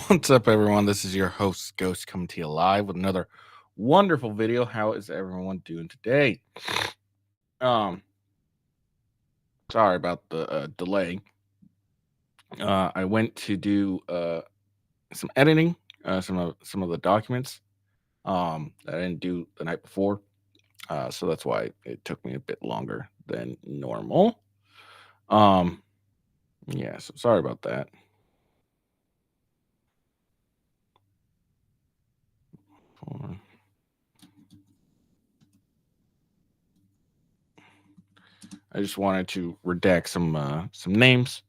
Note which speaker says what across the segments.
Speaker 1: What's up, everyone? This is your host, Ghost, coming to you live with another wonderful video. How is everyone doing today? Um, Sorry about the delay. I went to do some editing, some of the documents that I didn't do the night before, so that's why it took me a bit longer than normal. Um, yeah, so sorry about that. Hold on. I just wanted to redact some names.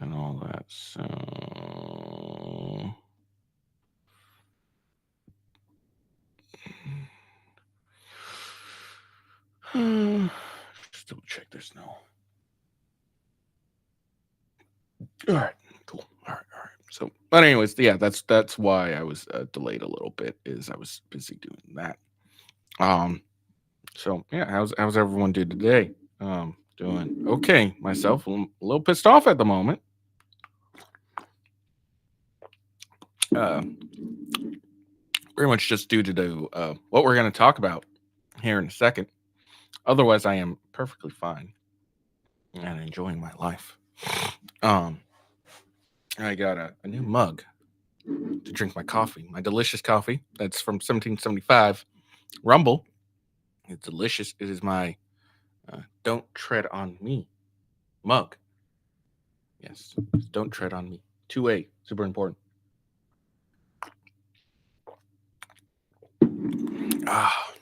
Speaker 1: And all that. So just double check there's no. All right, cool. All right. So, but anyways, yeah, that's why I was delayed a little bit. Is I was busy doing that. Um. So yeah, how's everyone doing today? Doing okay. Myself, a little pissed off at the moment. Uh, Pretty much just due to what we're going to talk about here in a second. Otherwise, I am perfectly fine and enjoying my life. Um, I got a new mug to drink my coffee, my delicious coffee. That's from 1775 Rumble. It's delicious. It is my Don't Tread on Me mug. Yes, don't tread on me. 2A, super important. Ah,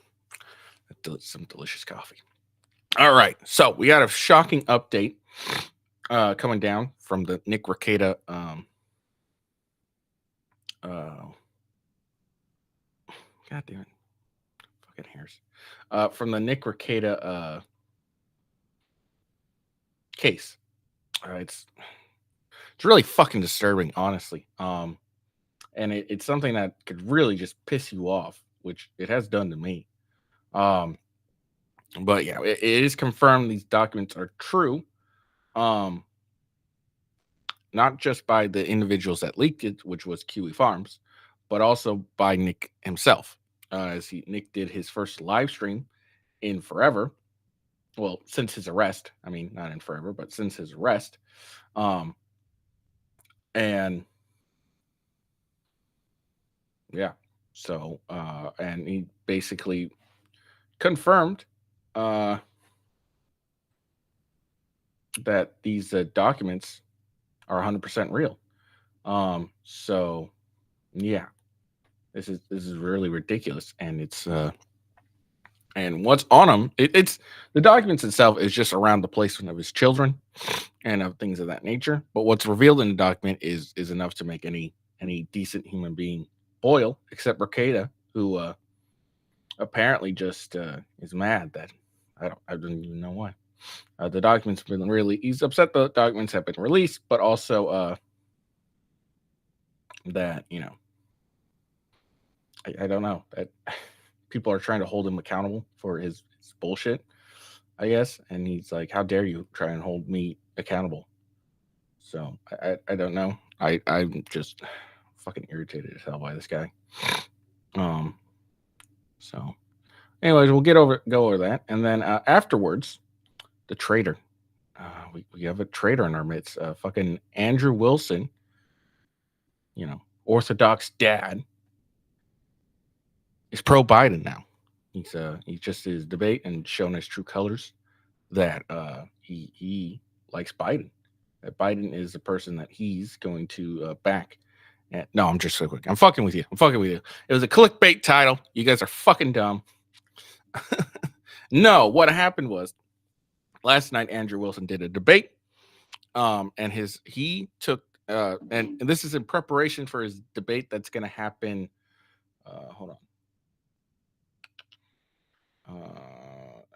Speaker 1: some delicious coffee. All right, so we got a shocking update coming down from the Nick Rekieta. God damn it, fucking hairs. From the Nick Rekieta case. It's really fucking disturbing, honestly. And it's something that could really just piss you off, which it has done to me. Um, but yeah, it is confirmed these documents are true. Um, not just by the individuals that leaked it, which was QE Farms, but also by Nick himself, as Nick did his first live stream in forever. Well, since his arrest. I mean, not in forever, but since his arrest. Um, and yeah, so and he basically confirmed uh, that these documents are 100% real. So yeah, this is really ridiculous, and it's and what's on them. It's the documents itself is just around the placement of his children and of things of that nature. But what's revealed in the document is enough to make any decent human being boil, except Ricada, who apparently just is mad that I don't even know why. The documents have been really. He's upset the documents have been released, but also that I don't know that people are trying to hold him accountable for his bullshit. I guess, and he's like, "How dare you try and hold me accountable?" So I don't know. I'm just fucking irritated as hell by this guy. Um. So, anyways, we'll go over that, and then afterwards, the traitor. We have a traitor in our midst. Fucking Andrew Wilson, Orthodox dad, is pro Biden now. He's just his debate and shown his true colors that he likes Biden. That Biden is the person that he's going to back. And, no, I'm just so quick. I'm fucking with you. It was a clickbait title. You guys are fucking dumb. No, what happened was last night Andrew Wilson did a debate. And he took and this is in preparation for his debate that's going to happen. Hold on.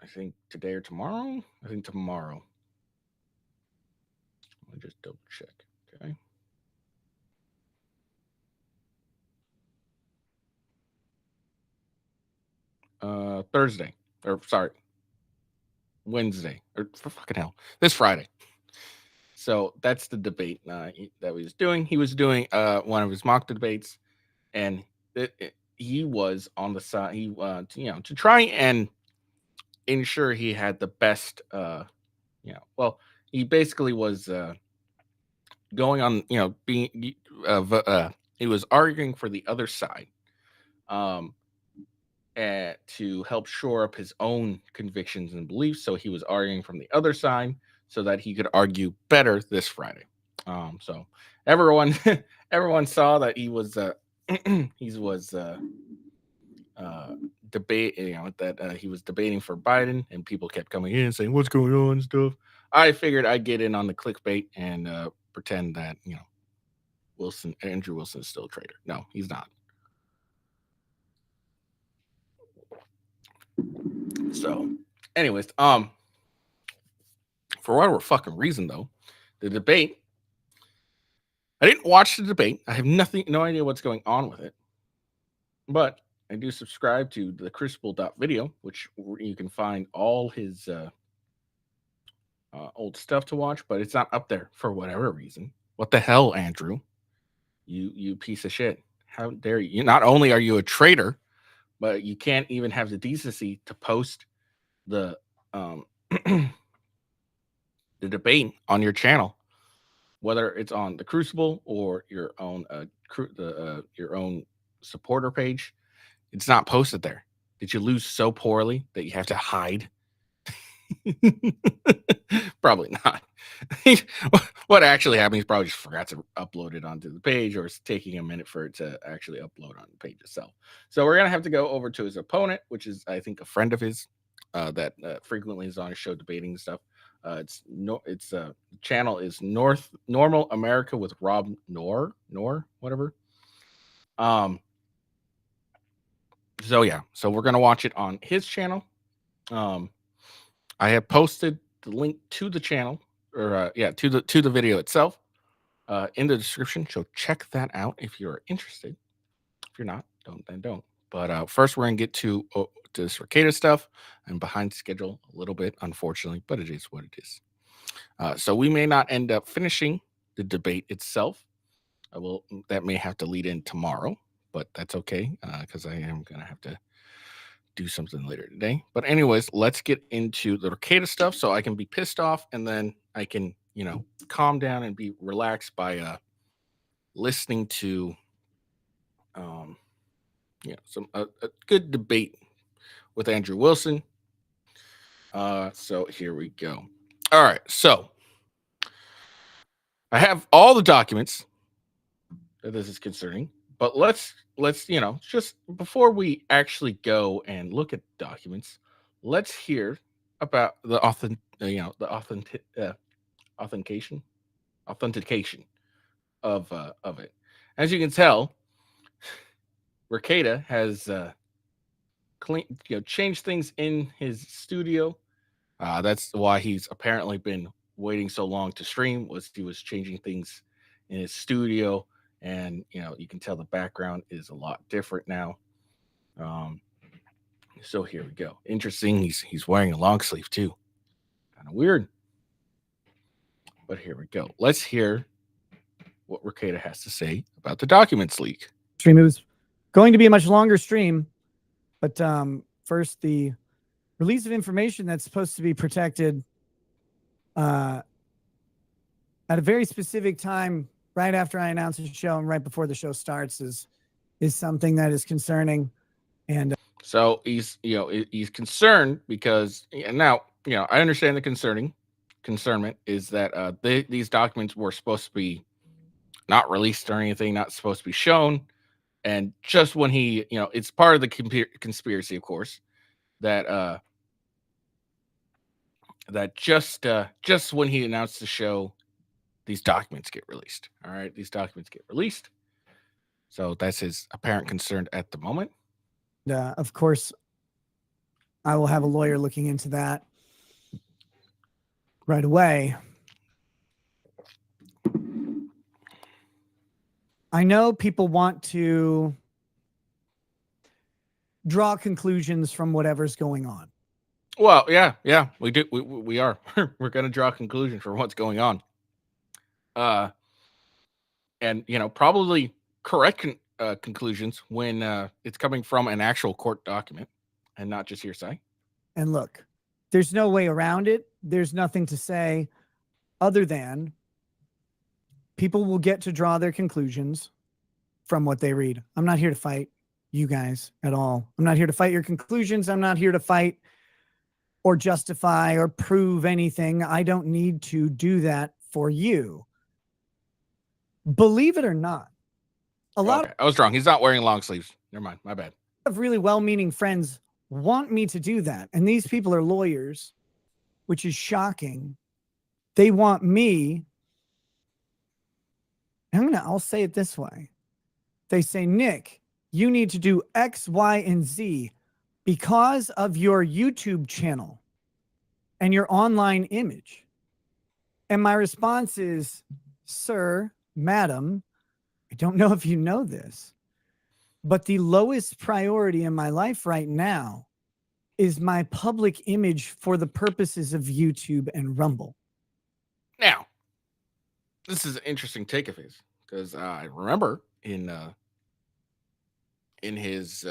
Speaker 1: I think today or tomorrow. I think tomorrow. Let me just double check. Okay. Thursday, or sorry, Wednesday, or for fucking hell, this Friday. So that's the debate that he was doing. He was doing one of his mock debates, and he was on the side. He to try and ensure he had the best. Well, he basically was going on. Being he was arguing for the other side. To help shore up his own convictions and beliefs. So he was arguing from the other side so that he could argue better this Friday. So everyone everyone saw that he was debate that he was debating for Biden, and people kept coming in saying what's going on and stuff. I figured I'd get in on the clickbait and pretend that Andrew Wilson is still a traitor. No, he's not. So, anyways, for whatever fucking reason though, the debate, I didn't watch the debate. I have no idea what's going on with it. But I do subscribe to the Crucible.video, which you can find all his old stuff to watch, but it's not up there for whatever reason. What the hell, Andrew? You piece of shit. How dare you? Not only are you a traitor, but you can't even have the decency to post the the debate on your channel, whether it's on the Crucible or your own your own supporter page. It's not posted there. Did you lose so poorly that you have to hide? Probably not. What actually happened? He's probably just forgot to upload it onto the page, or it's taking a minute for it to actually upload on the page itself. So we're gonna have to go over to his opponent, which is, I think, a friend of his that frequently is on his show debating stuff. Channel is Normal America with Rob Noor, whatever. So yeah, so we're gonna watch it on his channel. I have posted the link to the channel, or to the video itself, in the description. So check that out if you're interested. If you're not, don't. But first, we're gonna get to this Ricada stuff. I'm behind schedule a little bit, unfortunately, but it is what it is. So we may not end up finishing the debate itself. That may have to lead in tomorrow, but that's okay because I am gonna have to do something later today. But anyways, let's get into the Ricada stuff so I can be pissed off, and then I can calm down and be relaxed by listening to some a good debate with Andrew Wilson. So here we go. All right, so I have all the documents that this is concerning, but let's just before we actually go and look at documents, let's hear about the authentication of it. As you can tell, Ricada has changed things in his studio. That's why he's apparently been waiting so long to stream. He was changing things in his studio, and you can tell the background is a lot different now. So here we go. Interesting. He's wearing a long sleeve too. Kind of weird. But here we go. Let's hear what Ricada has to say about the documents leak.
Speaker 2: Stream. It was going to be a much longer stream, but first, the release of information that's supposed to be protected at a very specific time, right after I announce the show and right before the show starts, is something that is concerning. And
Speaker 1: so he's concerned because now I understand the concernment is that these documents were supposed to be not released or anything, not supposed to be shown, and just when he it's part of the conspiracy, of course, that just when he announced the show, these documents get released. All right, these documents get released. So that's his apparent concern at the moment.
Speaker 2: Of course, I will have a lawyer looking into that right away. I know people want to draw conclusions from whatever's going on.
Speaker 1: Well, yeah, we do. We are. We're going to draw conclusions from what's going on. And probably correct conclusions when it's coming from an actual court document and not just hearsay.
Speaker 2: And look, there's no way around it. There's nothing to say other than people will get to draw their conclusions from what they read. I'm not here to fight you guys at all. I'm not here to fight your conclusions. I'm not here to fight or justify or prove anything. I don't need to do that for you. Believe it or not, a lot
Speaker 1: I was wrong. He's not wearing long sleeves. Never mind. My bad.
Speaker 2: of really well-meaning friends want me to do that. And these people are lawyers, which is shocking. They want me. I'll say it this way. They say, Nick, you need to do X, Y, and Z because of your YouTube channel and your online image. And my response is, sir, madam, I don't know if you know this, but the lowest priority in my life right now is my public image for the purposes of YouTube and Rumble.
Speaker 1: Now, this is an interesting take of his, because I remember in his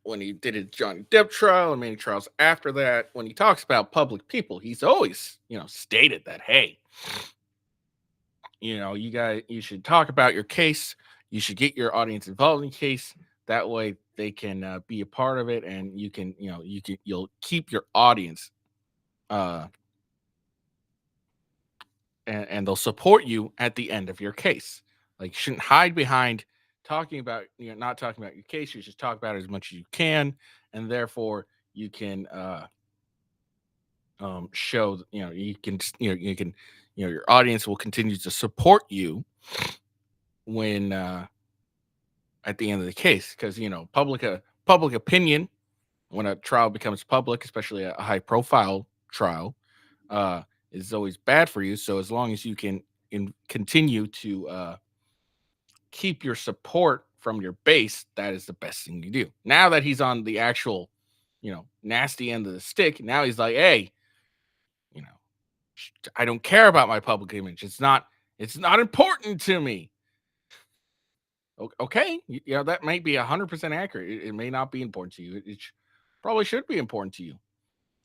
Speaker 1: when he did his Johnny Depp trial and many trials after that, when he talks about public people, he's always stated that, hey, you should talk about your case. You should get your audience involved in the case. That way they can be a part of it, and you'll keep your audience, and they'll support you at the end of your case. Like, you shouldn't hide behind talking about, not talking about your case. You should talk about it as much as you can, and therefore you can show, your audience will continue to support you when at the end of the case, because public opinion, when a trial becomes public, especially a high profile trial, is always bad for you. So as long as you can continue to keep your support from your base, that is the best thing you do. Now that he's on the actual nasty end of the stick, now he's like, hey, I don't care about my public image. It's not important to me. Okay, that might be 100% accurate. It may not be important to you. It probably should be important to you.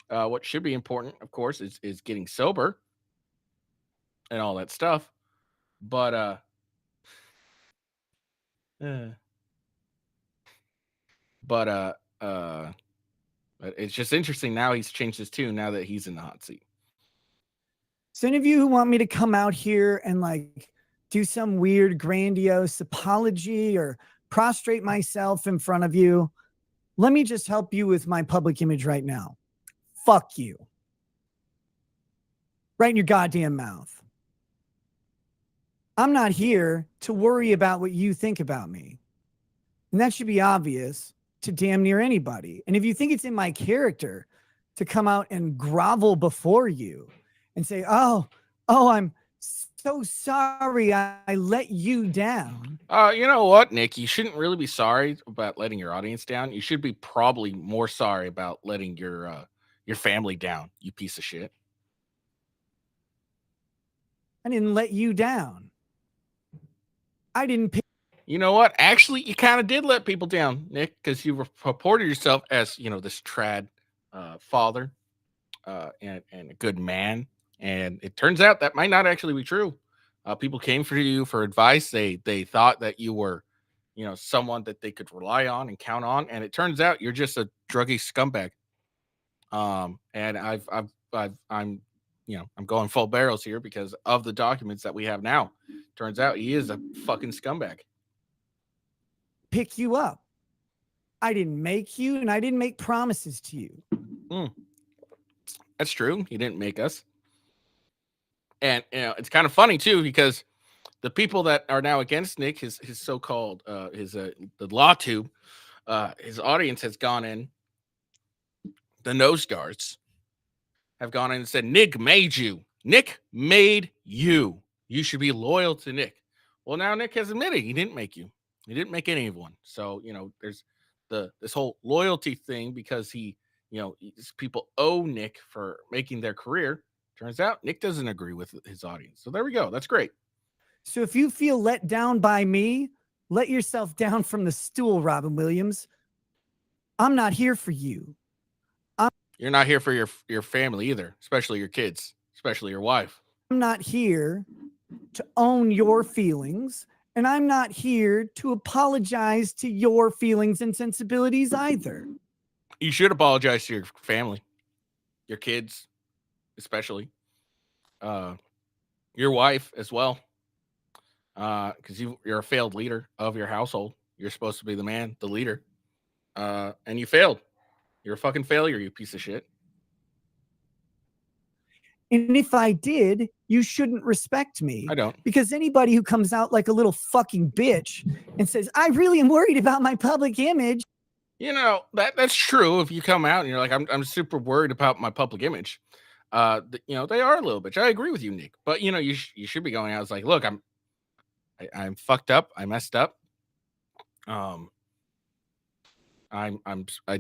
Speaker 1: What should be important, of course, is getting sober and all that stuff. But it's just interesting. Now he's changed his tune now that he's in the hot seat.
Speaker 2: So any of you who want me to come out here and do some weird grandiose apology or prostrate myself in front of you, let me just help you with my public image right now. Fuck you. Right in your goddamn mouth. I'm not here to worry about what you think about me. And that should be obvious to damn near anybody. And if you think it's in my character to come out and grovel before you and say, oh, I'm so sorry I let you down.
Speaker 1: You know what, Nick? You shouldn't really be sorry about letting your audience down. You should be probably more sorry about letting your family down, you piece of shit.
Speaker 2: I didn't let you down. I didn't pick.
Speaker 1: You know what? Actually, you kind of did let people down, Nick, because you reported yourself as, this trad father and a good man. And it turns out that might not actually be true. People came for you for advice. They thought that you were, someone that they could rely on and count on. And it turns out you're just a druggy scumbag. And I'm going full barrels here because of the documents that we have now. Turns out he is a fucking scumbag.
Speaker 2: Pick you up. I didn't make you, and I didn't make promises to you.
Speaker 1: That's true. He didn't make us. And it's kind of funny too, because the people that are now against Nick, his so-called the law tube, his audience has gone in. The nose guards have gone in and said, Nick made you. Nick made you. You should be loyal to Nick. Well, now Nick has admitted he didn't make you. He didn't make anyone. So, there's this whole loyalty thing because people owe Nick for making their career. Turns out Nick doesn't agree with his audience. So there we go. That's great.
Speaker 2: So if you feel let down by me, let yourself down from the stool, Robin Williams. I'm not here for you.
Speaker 1: You're not here for your family either, especially your kids, especially your wife.
Speaker 2: I'm not here to own your feelings, and I'm not here to apologize to your feelings and sensibilities either.
Speaker 1: You should apologize to your family, your kids, especially, your wife as well, because you're a failed leader of your household. You're supposed to be the man, the leader, and you failed. You're a fucking failure, you piece of shit.
Speaker 2: And if I did, you shouldn't respect me.
Speaker 1: I don't.
Speaker 2: Because anybody who comes out like a little fucking bitch and says, I really am worried about my public image.
Speaker 1: You know, that's true. If you come out and you're like, I'm super worried about my public image, you know, they are a little bitch. I agree with you, Nick. But you know, you should be going out. It's like, look, I'm fucked up. I messed up. Um, I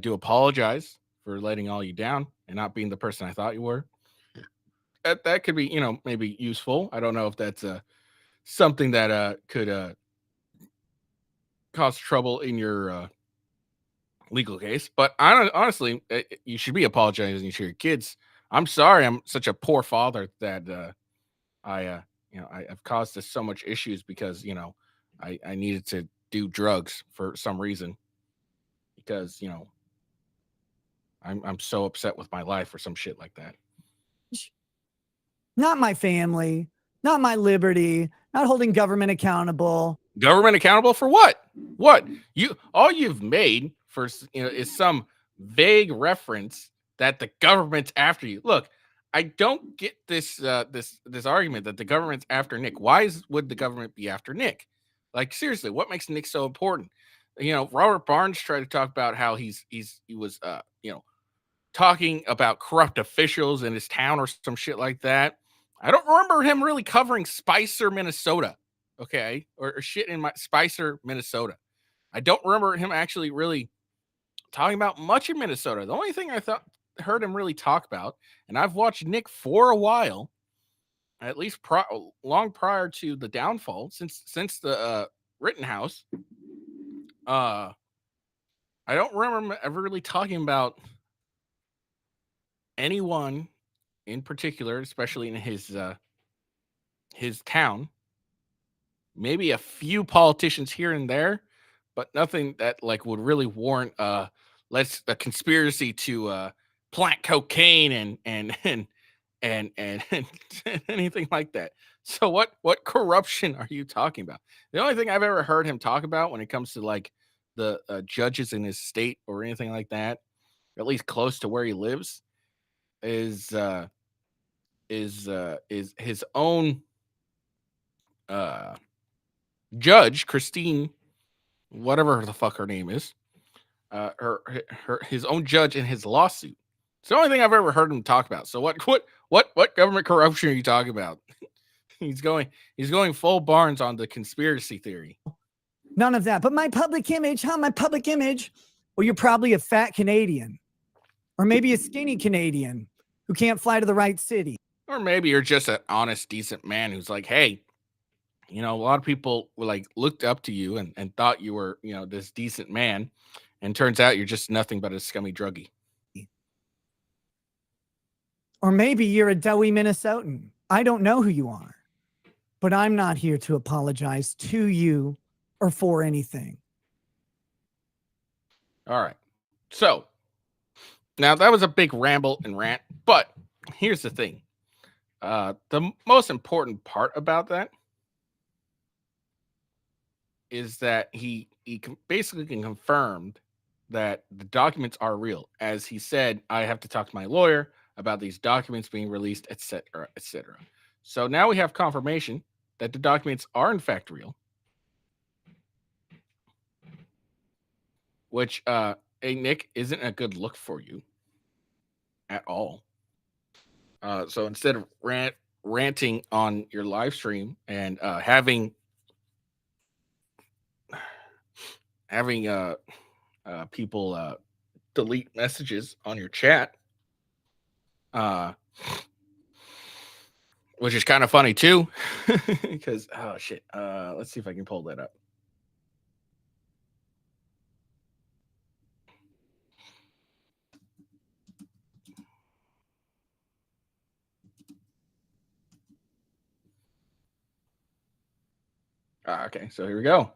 Speaker 1: do apologize for letting all you down and not being the person I thought you were. That could be, you know, maybe useful. I don't know if that's something that could cause trouble in your legal case, but I don't, honestly, you should be apologizing to your kids. I'm sorry, I'm such a poor father that you know, I've caused us so much issues because you know I needed to do drugs for some reason because you know I'm so upset with my life or some shit like that.
Speaker 2: Not my family, not my liberty, not holding government accountable.
Speaker 1: Government accountable for what? What all you've made for you know is some vague reference that the government's after you. Look, I don't get this this argument that the government's after Nick. Would the government be after Nick? Like seriously, what makes Nick so important? You know, Robert Barnes tried to talk about how he was you know talking about corrupt officials in his town or some shit like that. I don't remember him really covering Spicer, Minnesota. Okay, or shit in my Spicer, Minnesota. I don't remember him actually really talking about much in Minnesota. The only thing I thought heard him really talk about, and I've watched Nick for a while, at least long prior to the downfall, since the Rittenhouse. I don't remember him ever really talking about anyone in particular, especially in his town. Maybe a few politicians here and there, but nothing that like would really warrant let's a conspiracy to plant cocaine and anything like that. So what corruption are you talking about? The only thing I've ever heard him talk about when it comes to like the judges in his state or anything like that, at least close to where he lives, is is his own uh judge, Christine, whatever the fuck her name is, his own judge in his lawsuit. It's the only thing I've ever heard him talk about. So what government corruption are you talking about? he's going full Barnes on the conspiracy theory.
Speaker 2: None of that. But my public image, how my public image? Well, you're probably a fat Canadian, or maybe a skinny Canadian who can't fly to the right city.
Speaker 1: Or maybe you're just an honest, decent man who's like, hey, you know, a lot of people were like looked up to you and thought you were, you know, this decent man. And turns out you're just nothing but a scummy druggie.
Speaker 2: Or maybe you're a doughy Minnesotan. I don't know who you are, but I'm not here to apologize to you or for anything.
Speaker 1: All right. So now that was a big ramble and rant, but here's the thing. The most important part about that is that he basically confirmed that the documents are real. As he said, I have to talk to my lawyer about these documents being released, etc., etc. So now we have confirmation that the documents are in fact real. Which, hey, Nick, isn't a good look for you at all. So instead of ranting on your live stream and having people delete messages on your chat, which is kind of funny too, because oh shit. Let's see if I can pull that up. Okay, so here we go.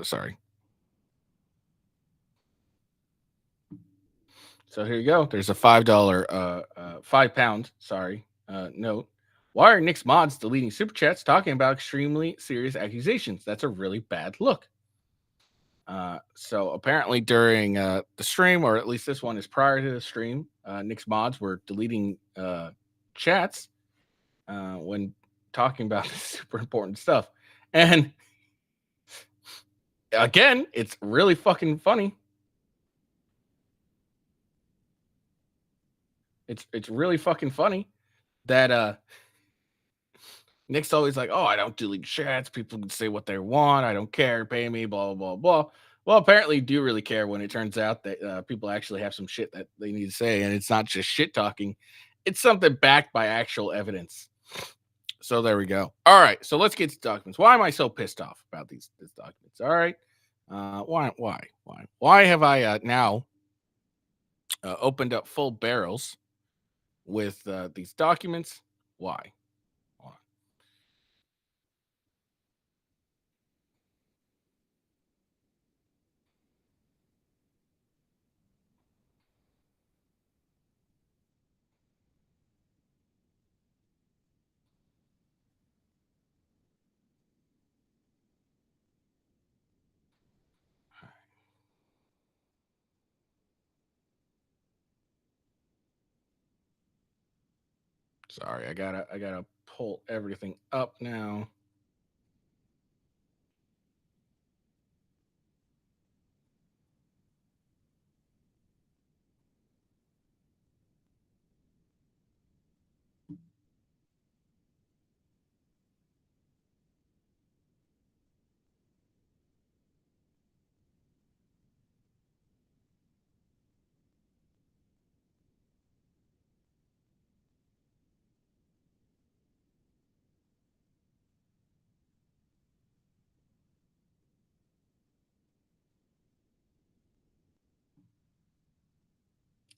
Speaker 1: Sorry. So here you go. There's a $5, £5, sorry, note. Why are Nick's mods deleting super chats talking about extremely serious accusations? That's a really bad look. So apparently during the stream, or at least this one is prior to the stream, Nick's mods were deleting chats when talking about this super important stuff. And again, it's really fucking funny. It's really fucking funny that Nick's always like, "Oh, I don't delete chats. People can say what they want. I don't care. Pay me, blah, blah, blah." Well, apparently you do really care when it turns out that people actually have some shit that they need to say, and it's not just shit talking. It's something backed by actual evidence. So there we go. All right, so let's get to documents. Why am I so pissed off about these documents? All right, why have I now opened up full barrels with these documents? Why? Sorry, I gotta pull everything up now.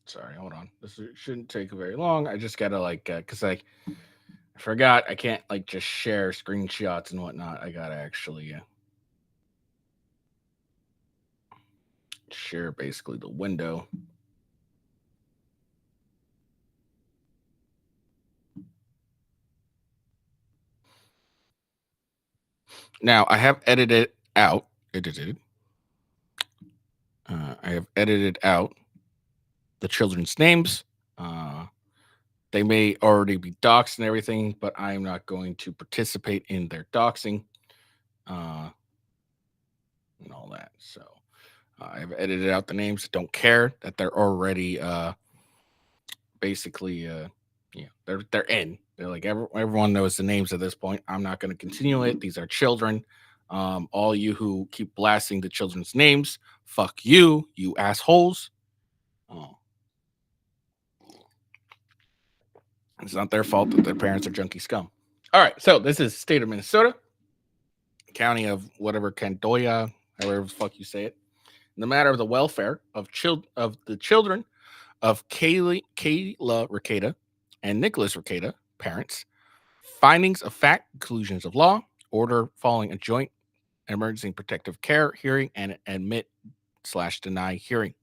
Speaker 1: Sorry, hold on. This shouldn't take very long. I just gotta cause I forgot I can't just share screenshots and whatnot. I gotta actually share basically the window. Now I have edited out. I have edited out the children's names. They may already be doxxed and everything, but I am not going to participate in their doxing and all that. So I've edited out the names. Don't care that they're already basically they're in. They're like everyone knows the names at this point. I'm not going to continue it. These are children. All you who keep blasting the children's names, fuck you, you assholes. Oh. It's not their fault that their parents are junkie scum. All right, so this is state of Minnesota, county of whatever Candoya, however the fuck you say it. In the matter of the welfare of the children of Kayla Ricada and Nicholas Ricada, parents, findings of fact, conclusions of law, order following a joint emergency protective care hearing and admit/deny hearing.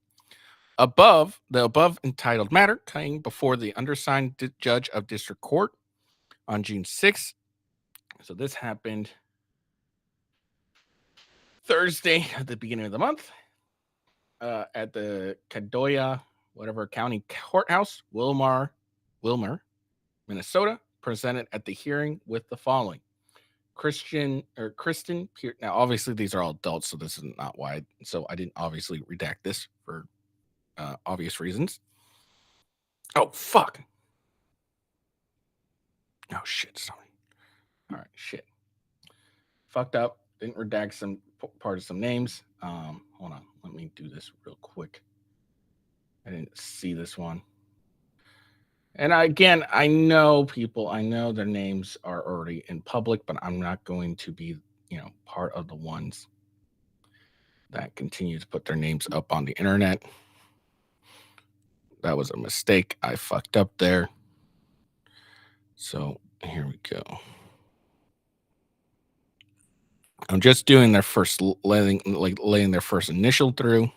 Speaker 1: The above entitled matter came before the undersigned judge of district court on June 6th. So this happened Thursday at the beginning of the month at the Cadoya, whatever county courthouse, Wilmer, Minnesota. presented at the hearing with the following: Kristen Pierce. Now, obviously, these are all adults, so this is not wide. So I didn't obviously redact this for obvious reasons. Oh, fuck. Oh, shit. Sorry. All right, shit. Fucked up. Didn't redact some part of some names. Hold on. Let me do this real quick. I didn't see this one. And again, I know people, I know their names are already in public, but I'm not going to be, part of the ones that continue to put their names up on the internet. That was a mistake. I fucked up there. So here we go. I'm just doing their first laying their first initial through.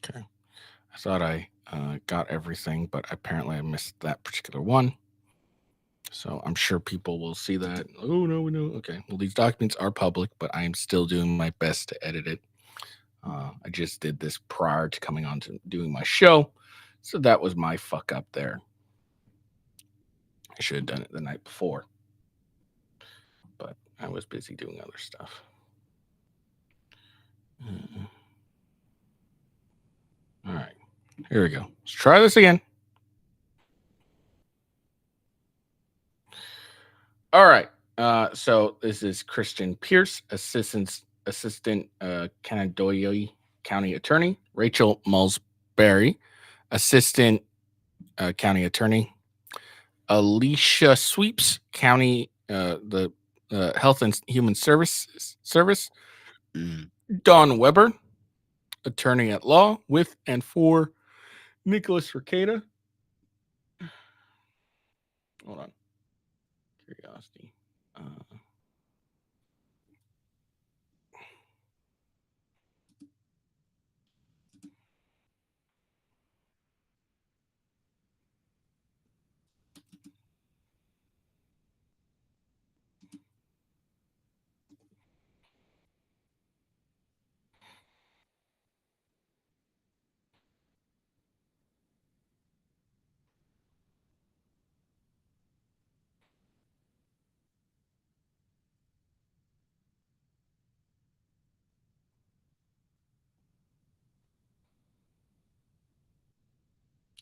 Speaker 1: Okay. I thought I got everything, but apparently I missed that particular one. So I'm sure people will see that. Oh, no. Okay. Well, these documents are public, but I am still doing my best to edit it. I just did this prior to coming on to doing my show. So that was my fuck up there. I should have done it the night before, but I was busy doing other stuff. All right. Here we go. Let's try this again. All right. So this is Christian Pierce, assistant Canandaigua County Attorney. Rachel Mulsberry, assistant county attorney. Alicia Sweeps, county the Health and Human Service. Don Weber, attorney at law, with and for Nicholas Requeda. Hold on. Curiosity.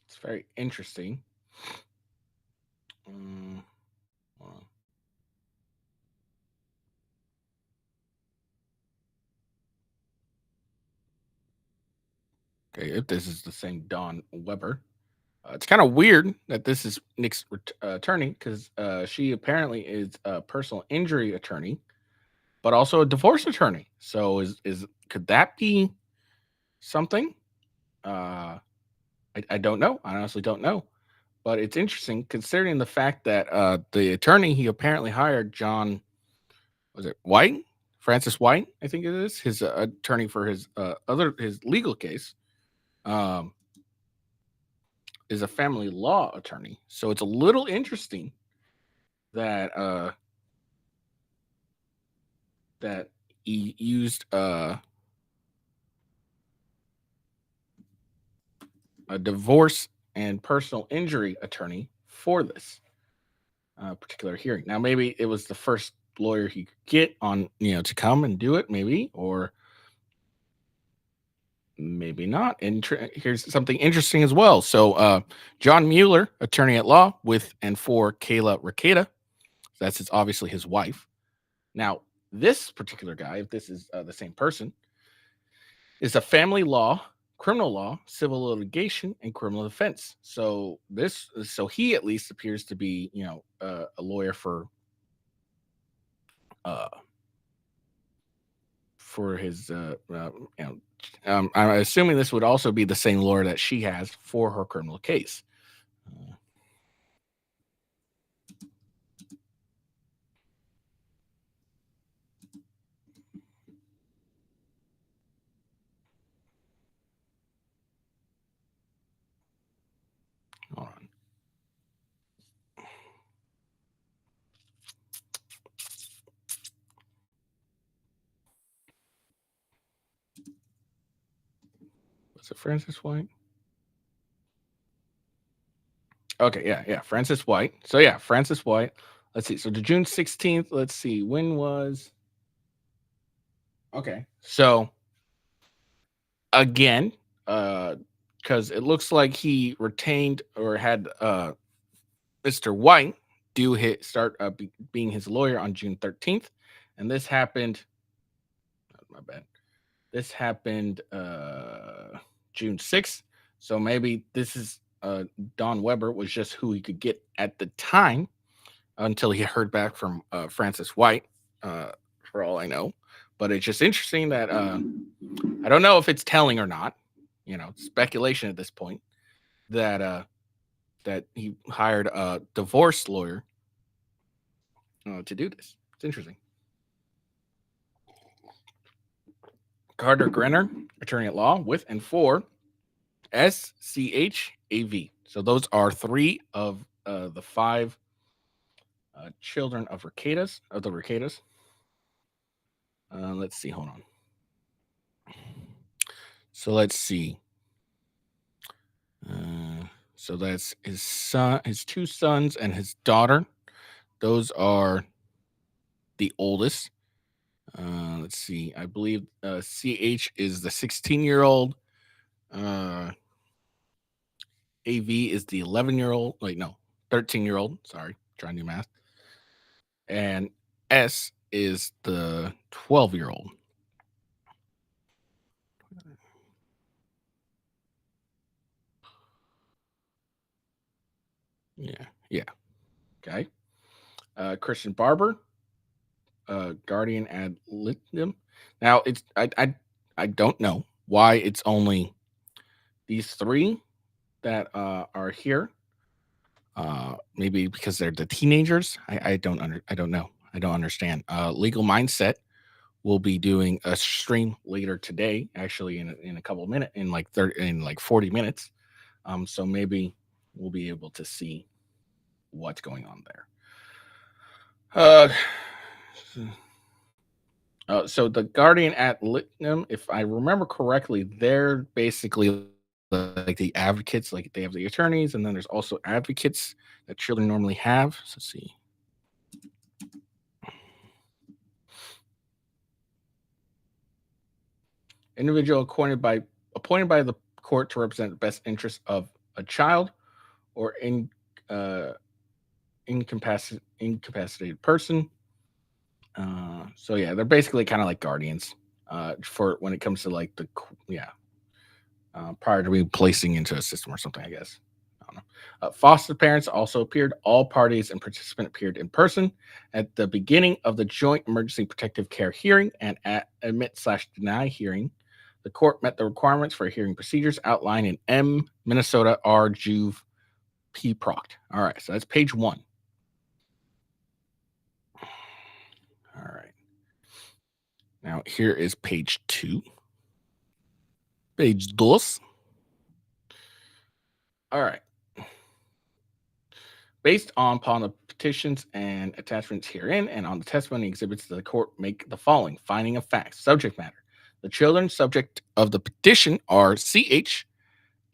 Speaker 1: It's very interesting. Okay, if this is the same Don Weber. It's kind of weird that this is Nick's attorney because she apparently is a personal injury attorney, but also a divorce attorney. So could that be something? I don't know. I honestly don't know. But it's interesting considering the fact that the attorney he apparently hired, John, was it White? Francis White, I think it is, his attorney for his his legal case, is a family law attorney. So it's a little interesting that that he used a divorce and personal injury attorney for this particular hearing. Now, maybe it was the first lawyer he could get on, to come and do it, maybe, or maybe not. And here's something interesting as well. So, John Mueller, attorney at law, with and for Kayla Requeda. That's obviously his wife. Now, this particular guy, if this is the same person, is a family law, criminal law, civil litigation, and criminal defense. So he at least appears to be, a lawyer for his, I'm assuming this would also be the same lawyer that she has for her criminal case. All right. it Francis White? Okay, yeah, Francis White. So yeah, Francis White. Let's see. So to June 16th, let's see. When was okay. So again, because it looks like he retained or had Mr. White start being his lawyer on June 13th. And this happened. My bad. This happened June 6th. So maybe this is Don Weber was just who he could get at the time until he heard back from Francis White, for all I know. But it's just interesting that I don't know if it's telling or not. Speculation at this point that that he hired a divorce lawyer to do this. It's interesting. Carter Grenner, attorney at law, with and for SCHAV. So those are 3 of the 5 children of the Recadas. Let's see. Hold on. So let's see. So that's his son, his 2 sons, and his daughter. Those are the oldest. Let's see. I believe CH is the 16-year-old. AV is the 11-year-old. Wait, no, 13-year-old. Sorry, trying to do math. And S is the 12-year-old. Yeah. Okay. Christian Barber, guardian ad litem. Now it's I don't know why it's only these 3 that are here. Maybe because they're the teenagers. I don't know. I don't understand. Legal Mindset will be doing a stream later today, actually in a couple of minutes, in like 40 minutes. So maybe we'll be able to see what's going on there. So the guardian ad litem, if I remember correctly, they're basically like the advocates, like they have the attorneys, and then there's also advocates that children normally have. So let's see. Individual appointed by the court to represent the best interest of a child or incapacitated person. So yeah, they're basically kind of like guardians for when it comes to like prior to being placing into a system or something, I guess. I don't know. Foster parents also appeared. All parties and participant appeared in person at the beginning of the joint emergency protective care hearing and at admit/deny hearing. The court met the requirements for hearing procedures outlined in M. Minnesota R. Juve P. Proct. All right, so that's page 1. All right. Now here is page 2. Page 2. All right. Based upon the petitions and attachments herein and on the testimony exhibits, the court make the following finding of facts. Subject matter. The children subject of the petition are CH,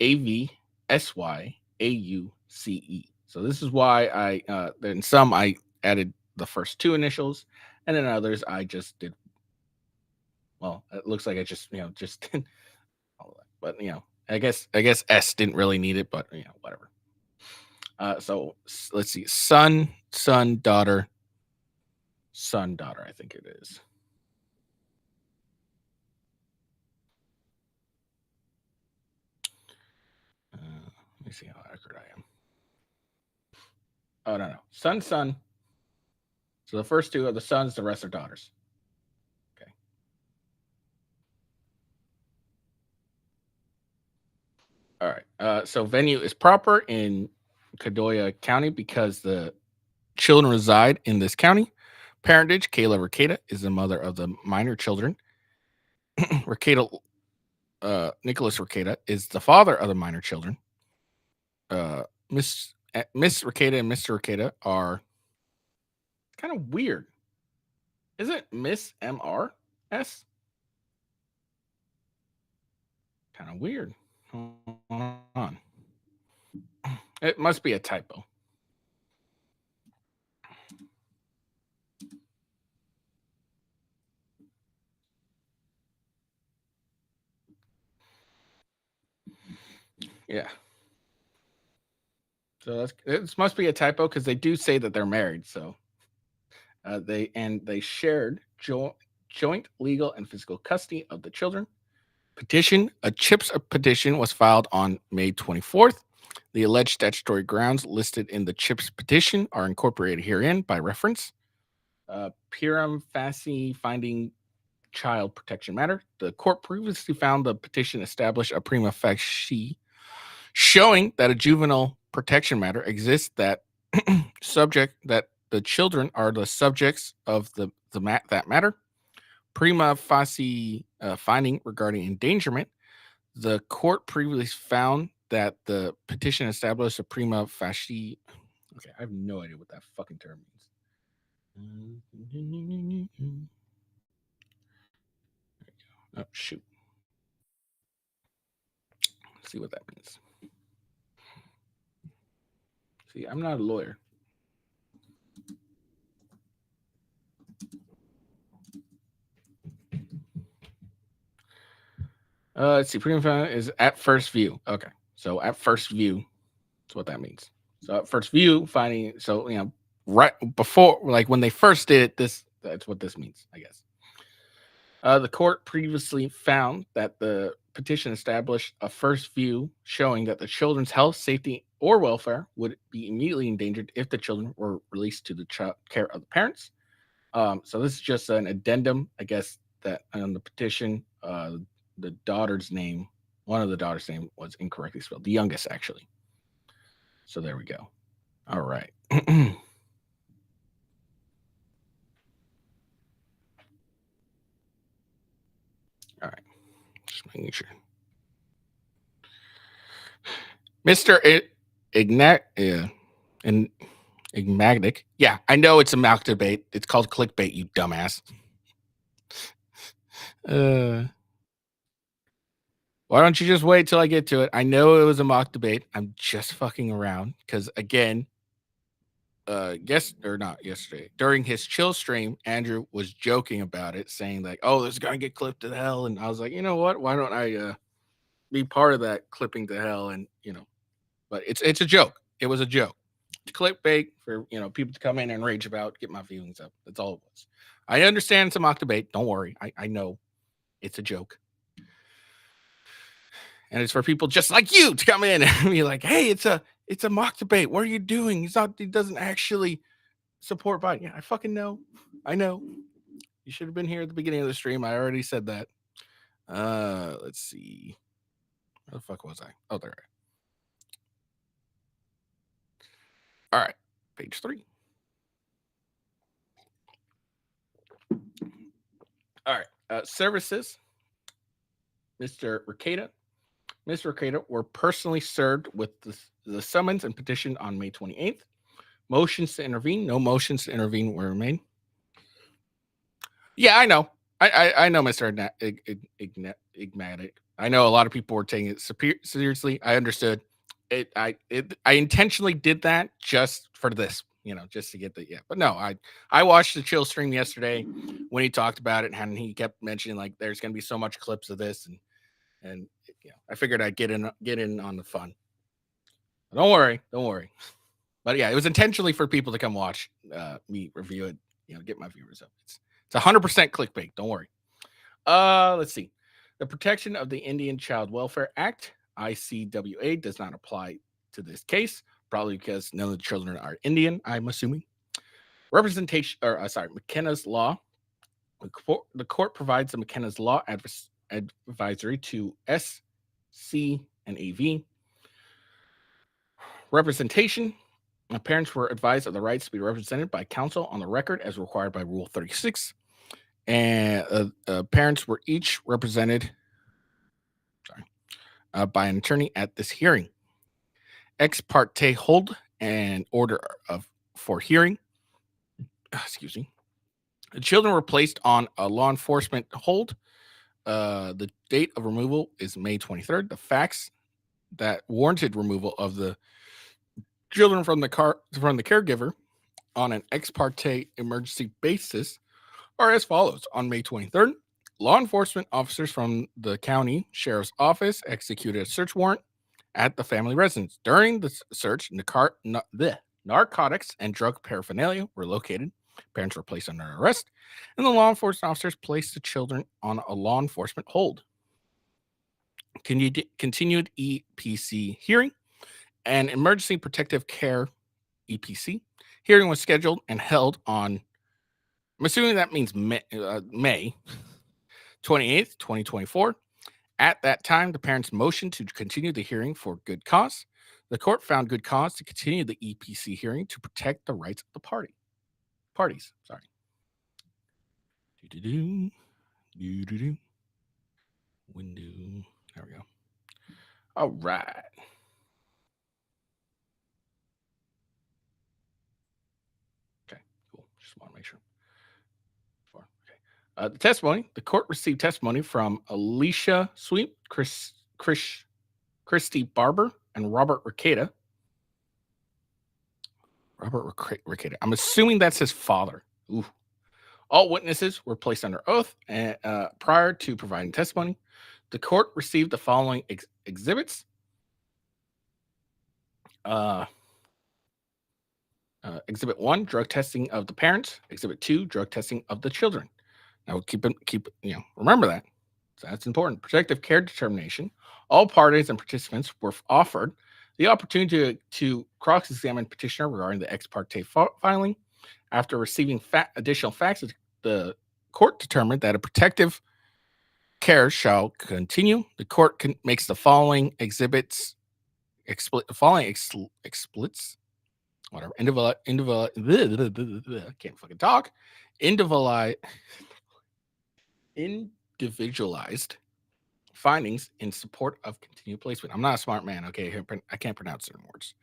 Speaker 1: AV, SY, AUCE. So this is why in some I added the first 2 initials, and in others I just did. Well, it looks like I just just did all that. But I guess S didn't really need it, but whatever. So let's see, son, daughter, I think it is. Let me see how accurate I am. Oh, no. Son. So the first 2 are the sons, the rest are daughters. Okay. All right. So venue is proper in Caddoya County because the children reside in this county. Parentage, Kayla Recaida is the mother of the minor children. Recaida, Nicholas Recaida is the father of the minor children. Miss Recaida and Mr. Recaida are kind of weird. Is it Miss MRS? Kind of weird. Hold on. It must be a typo. Yeah. So it must be a typo because they do say that they're married. So they shared joint legal and physical custody of the children. A CHIPS petition was filed on May 24th. The alleged statutory grounds listed in the CHIPS petition are incorporated herein by reference. Piram facie finding child protection matter. The court previously found the petition established a prima facie showing that a juvenile protection matter exists that the children are the subjects of that matter. Prima facie finding regarding endangerment. The court previously found that the petition established a prima facie. Okay, I have no idea what that fucking term means. Oh, shoot. Let's see what that means. See, I'm not a lawyer. Let's see. Prima facie is at first view. Okay, so at first view, that's what that means. So at first view, finding. So right before, like when they first did it, that's what this means, I guess. The court previously found that the petition established a first view showing that the children's health, safety, or welfare would be immediately endangered if the children were released to the care of the parents. So this is just an addendum, I guess, that on the petition, the daughter's name, one of the daughter's name was incorrectly spelled. The youngest, actually. So there we go. All right. All right. Just making sure. Mr. Igmagnic. Yeah, I know it's a mock debate. It's called clickbait, you dumbass. Why don't you just wait till I get to it? I know it was a mock debate. I'm just fucking around because, again, not yesterday, during his chill stream, Andrew was joking about it, saying like, "Oh, this is gonna get clipped to hell," and I was like, you know what? Why don't I be part of that clipping to hell? And but it's a joke. It was a joke. It's clickbait for people to come in and rage about, get my feelings up. That's all it was. I understand it's a mock debate. Don't worry. I know it's a joke. And it's for people just like you to come in and be like, "Hey, it's a mock debate. What are you doing? He doesn't actually support Biden." Yeah, I fucking know. I know. You should have been here at the beginning of the stream. I already said that. Let's see. Where the fuck was I? Oh, there. All right. Page 3. All right. Services. Mr. Ricada. Mr. Ricada were personally served with the summons and petition on May 28th. Motions to intervene. No motions to intervene were made. Yeah, I know. I know, Mr. Igmatic. I know a lot of people were taking it seriously. I understood. I intentionally did that just for this, just to get But no, I watched the chill stream yesterday when he talked about it, and he kept mentioning like there's going to be so much clips of this, and I figured I'd get in on the fun. But don't worry. But yeah, it was intentionally for people to come watch me review it, get my viewers up. It's 100% clickbait. Don't worry. Let's see. The Protection of the Indian Child Welfare Act, ICWA, does not apply to this case, probably because none of the children are Indian, I'm assuming. McKenna's Law. The court provides the McKenna's Law advisory to S, C, and AV. Representation. Parents were advised of the rights to be represented by counsel on the record as required by Rule 36. And parents were each represented by an attorney at this hearing. Ex parte hold and order for hearing. Excuse me. The children were placed on a law enforcement hold. The date of removal is May 23rd. The facts that warranted removal of the children from the caregiver on an ex parte emergency basis are as follows. On May 23rd, law enforcement officers from the county sheriff's office executed a search warrant at the family residence. During the search, narcotics and drug paraphernalia were located. Parents were placed under arrest, and the law enforcement officers placed the children on a law enforcement hold. Continued EPC hearing and emergency protective care EPC hearing was scheduled and held on, I'm assuming that means May 28th, 2024. At that time, the parents motioned to continue the hearing for good cause. The court found good cause to continue the EPC hearing to protect the rights of the parties. Sorry. Window. There we go. All right. Okay, cool. Just want to make sure. Okay. The testimony. The court received testimony from Alicia Sweet, Christy Barber, and Robert Ricada. I'm assuming that's his father. Ooh. All witnesses were placed under oath prior to providing testimony. The court received the following exhibits. Exhibit 1, drug testing of the parents. Exhibit 2, drug testing of the children. Now remember that. So that's important. Protective care determination. All parties and participants were offered the opportunity to cross-examine petitioner regarding the ex parte filing. After receiving additional facts, the court determined that a protective care shall continue. The court makes the following exhibits, explits, whatever, can't fucking talk, individualized findings in support of continued placement. I'm not a smart man, okay? I can't pronounce certain words.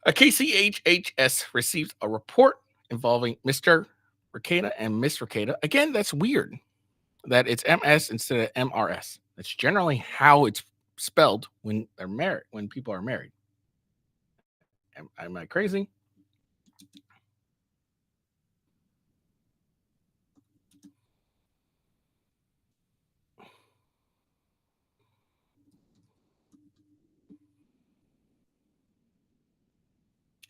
Speaker 1: A KCHHS received a report involving Mr. Ricada and Miss Ricada. Again, that's weird that it's MS instead of MRS. That's generally how it's spelled when they're married, when people are married. Am I crazy?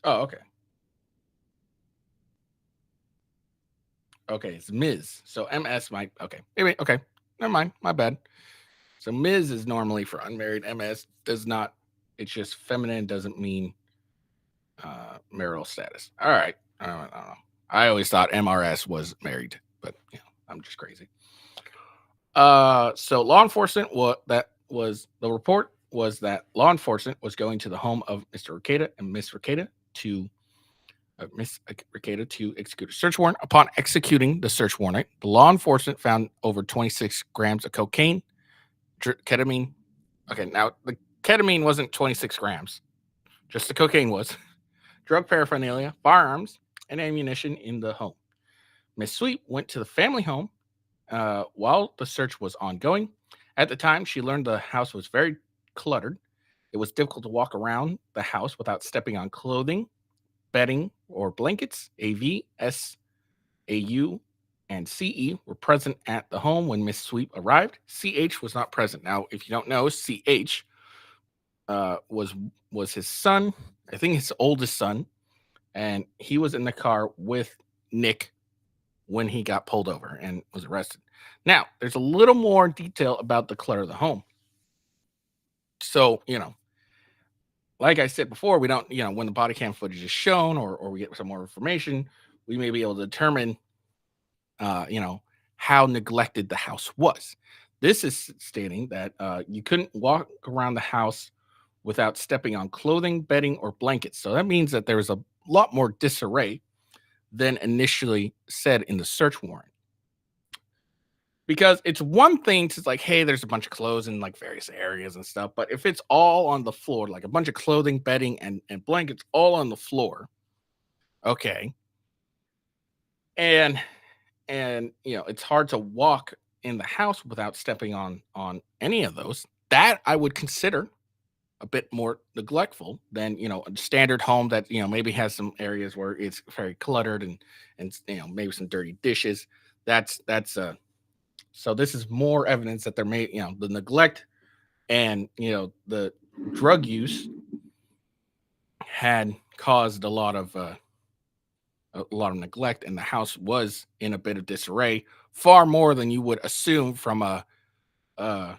Speaker 1: Oh, okay. Okay, it's Ms. So MS might, okay. Anyway, okay. Never mind. My bad. So Ms. is normally for unmarried. MS does not. It's just feminine, doesn't mean marital status. All right. I don't know. I always thought MRS was married, but I'm just crazy. So law enforcement, the report was that law enforcement was going to the home of Mr. Ricada and Miss Ricada to execute a search warrant. Upon executing the search warrant, the law enforcement found over 26 grams of cocaine, ketamine. Okay, now the ketamine wasn't 26 grams, just the cocaine was. Drug paraphernalia, firearms, and ammunition in the home. Miss Sweet went to the family home while the search was ongoing. At the time, she learned the house was very cluttered. It was difficult to walk around the house without stepping on clothing, bedding, or blankets. AV, SAU, and CE were present at the home when Miss Sweet arrived. CH was not present. Now, if you don't know, CH was his son, I think his oldest son, and he was in the car with Nick when he got pulled over and was arrested. Now, there's a little more detail about the clutter of the home. So, like I said before, we don't, when the body cam footage is shown or we get some more information, we may be able to determine, how neglected the house was. This is stating that you couldn't walk around the house without stepping on clothing, bedding, or blankets. So that means that there was a lot more disarray than initially said in the search warrant. Because it's one thing to like, hey, there's a bunch of clothes in like various areas and stuff. But if it's all on the floor, like a bunch of clothing, bedding, and blankets all on the floor, okay. And it's hard to walk in the house without stepping on any of those. That I would consider. a bit more neglectful than a standard home that maybe has some areas where it's very cluttered and maybe some dirty dishes. That's so this is more evidence that there may the neglect and the drug use had caused a lot of neglect, and the house was in a bit of disarray, far more than you would assume from a uh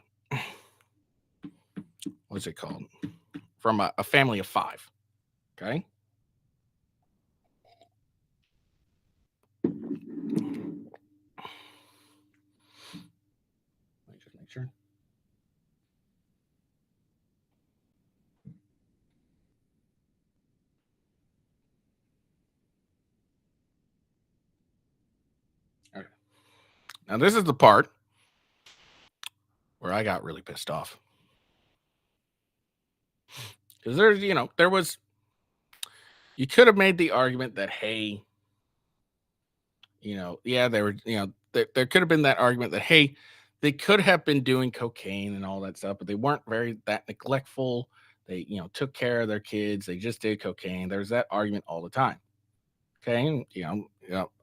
Speaker 1: what's it called, from a family of five. Okay. Let me just make sure. Okay. Now this is the part where I got really pissed off, because there was, you could have made the argument that, hey, yeah, they were, there could have been that argument that, hey, they could have been doing cocaine and all that stuff, but they weren't very that neglectful. They, took care of their kids. They just did cocaine. There's that argument all the time. Okay. And,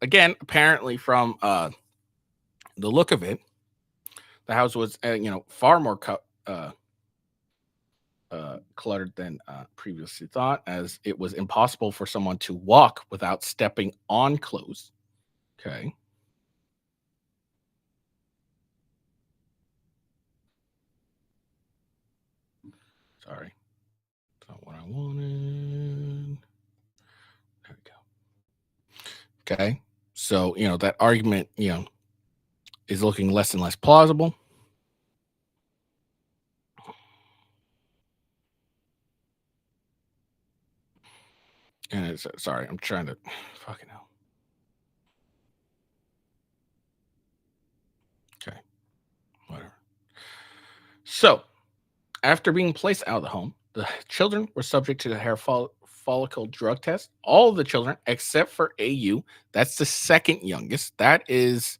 Speaker 1: again, apparently from the look of it, the house was, far more cluttered than previously thought, as it was impossible for someone to walk without stepping on clothes. Okay. Sorry. That's not what I wanted. There we go. Okay. So, that argument, is looking less and less plausible. And it's, sorry, I'm trying to fucking hell. Okay. Whatever. So, after being placed out of the home, the children were subject to the hair follicle drug test. All of the children, except for AU, that's the second youngest. That is,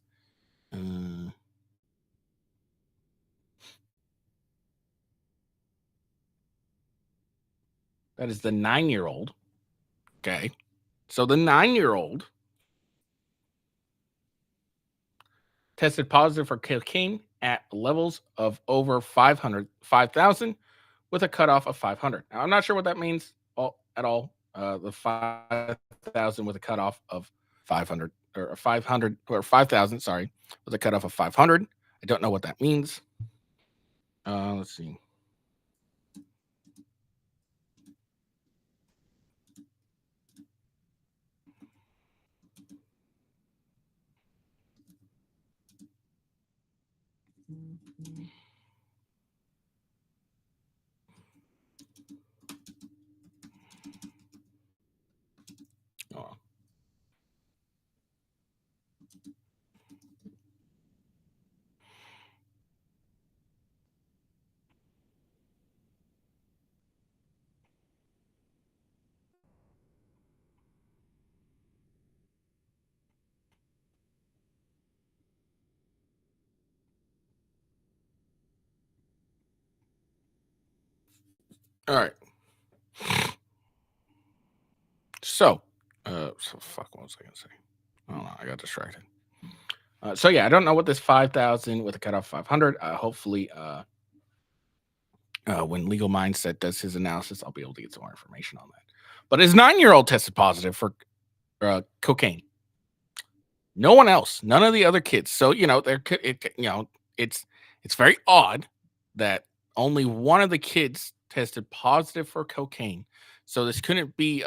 Speaker 1: the 9-year-old. Okay. So the 9-year-old tested positive for cocaine at levels of over 5,000 with a cutoff of 500. Now, I'm not sure what that means at all. The 5,000 with a cutoff of 500, or 500, or 5,000, sorry, with a cutoff of 500. I don't know what that means. Let's see. Oh. All right. So, fuck, what was I gonna say? I don't know. I got distracted. So yeah, I don't know what this 5,000 with a cutoff 500. Hopefully, when Legal Mindset does his analysis, I'll be able to get some more information on that. But his 9-year-old tested positive for cocaine. No one else, none of the other kids. So there could, it's very odd that only one of the kids tested positive for cocaine. So this couldn't be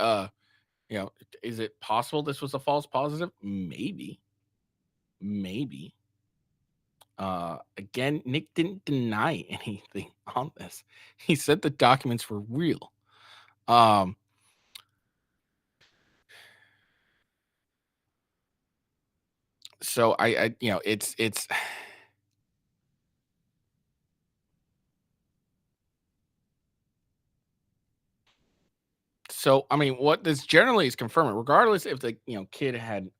Speaker 1: is it possible this was a false positive? Maybe. Again, Nick didn't deny anything on this. He said the documents were real. So I it's so, I mean, what this generally is confirming, regardless if the kid had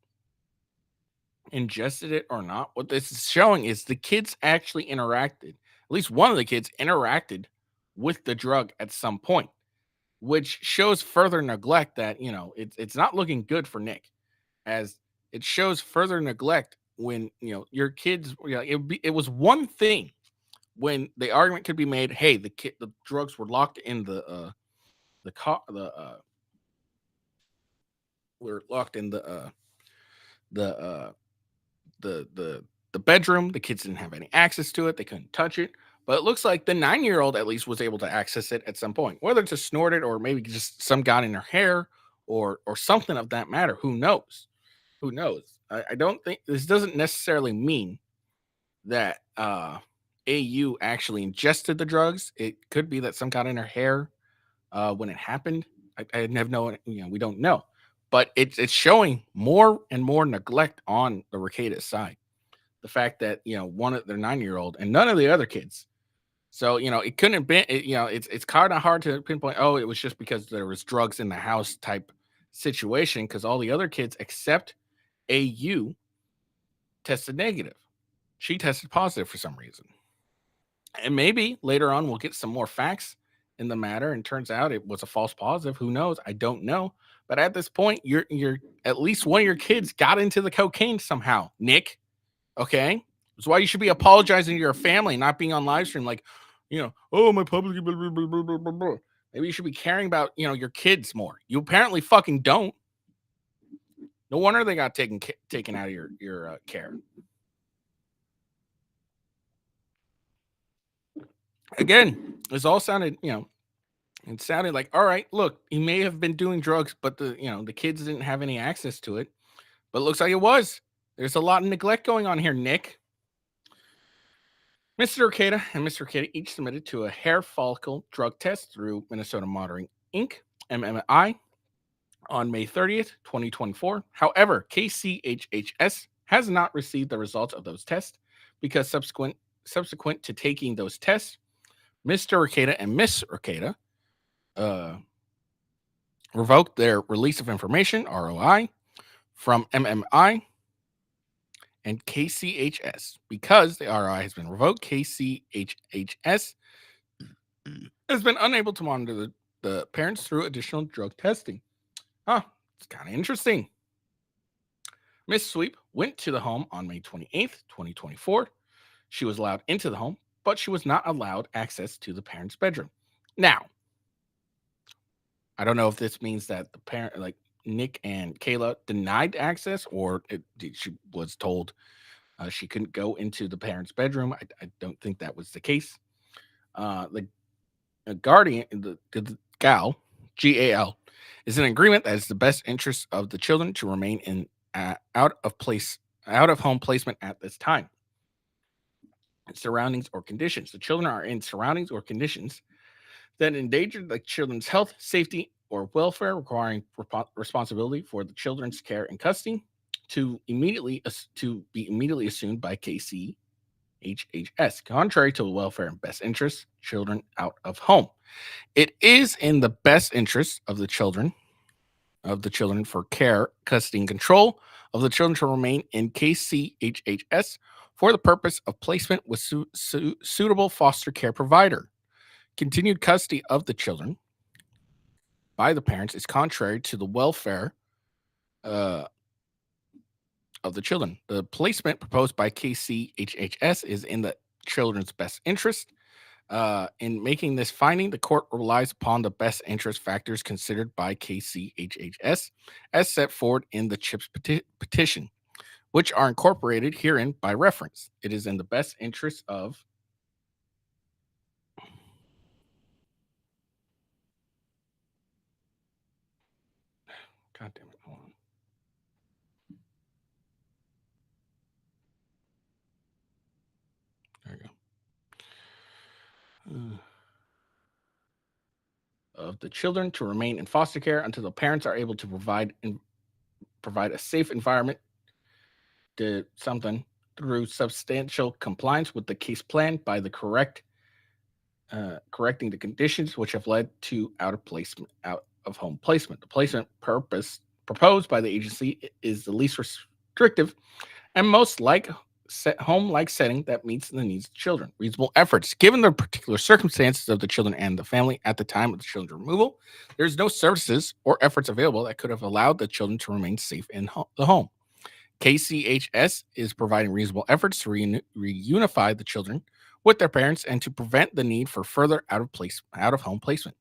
Speaker 1: ingested it or not, what this is showing is the kids actually interacted. At least one of the kids interacted with the drug at some point, which shows further neglect that, it's not looking good for Nick, as it shows further neglect when, your kids, it was one thing when the argument could be made, hey, the drugs were locked in the car, were locked in the the the the bedroom. The kids didn't have any access to it. They couldn't touch it. But it looks like the 9-year-old at least was able to access it at some point, whether to snort it or maybe just some got in her hair or something of that matter. Who knows? Who knows? I don't think this doesn't necessarily mean that AU actually ingested the drugs. It could be that some got in her hair when it happened. I have no, we don't know, but it's showing more and more neglect on the Rekieta side. The fact that one of their 9-year-old and none of the other kids. So it couldn't have been. It's kind of hard to pinpoint. Oh, it was just because there was drugs in the house type situation. Because all the other kids except AU tested negative. She tested positive for some reason. And maybe later on we'll get some more facts in the matter, and turns out it was a false positive. Who knows? I don't know. But at this point, you're at least one of your kids got into the cocaine somehow, Nick. Okay, that's why you should be apologizing to your family, not being on live stream like, oh, my public. Blah, blah, blah, blah, blah, blah. Maybe you should be caring about your kids more. You apparently fucking don't. No wonder they got taken out of your care. Again, this all sounded, it sounded like, all right, look, he may have been doing drugs, but the kids didn't have any access to it. But it looks like it was. There's a lot of neglect going on here, Nick. Mr. Rekieta and Mr. Rekieta each submitted to a hair follicle drug test through Minnesota Monitoring Inc., MMI, on May 30th, 2024. However, KCHHS has not received the results of those tests because subsequent to taking those tests, Mr. Rekieta and Miss Rekieta revoked their release of information, ROI, from MMI and KCHS. Because the ROI has been revoked, KCHHS has been unable to monitor the parents through additional drug testing. It's kind of interesting. Miss Sweep went to the home on May 28th, 2024. She was allowed into the home, but she was not allowed access to the parents' bedroom. Now, I don't know if this means that the parent, like Nick and Kayla, denied access, or she was told she couldn't go into the parents' bedroom. I don't think that was the case. The guardian, the GAL, GAL, is an agreement that is the best interest of the children to remain in out of home placement at this time. Surroundings or conditions. The children are in surroundings or conditions that endanger the children's health, safety, or welfare, requiring responsibility for the children's care and custody to be immediately assumed by KCHHS, contrary to the welfare and best interests, children out of home. It is in the best interest of the children for care, custody, and control of the children to remain in KCHHS for the purpose of placement with suitable foster care provider. Continued custody of the children by the parents is contrary to the welfare of the children. The placement proposed by KCHHS is in the children's best interest. In making this finding, the court relies upon the best interest factors considered by KCHHS as set forward in the CHIPS petition, which are incorporated herein by reference. It is in the best interest of God damn it. Hold on. There you go. Of the children to remain in foster care until the parents are able to provide a safe environment to something through substantial compliance with the case plan by the correcting the conditions which have led to out of home placement. The placement purpose proposed by the agency is the least restrictive and most like home-like setting that meets the needs of children. Reasonable efforts. Given the particular circumstances of the children and the family at the time of the children's removal, there's no services or efforts available that could have allowed the children to remain safe in the home. KCHS is providing reasonable efforts to reunify the children with their parents and to prevent the need for further out-of-home placement.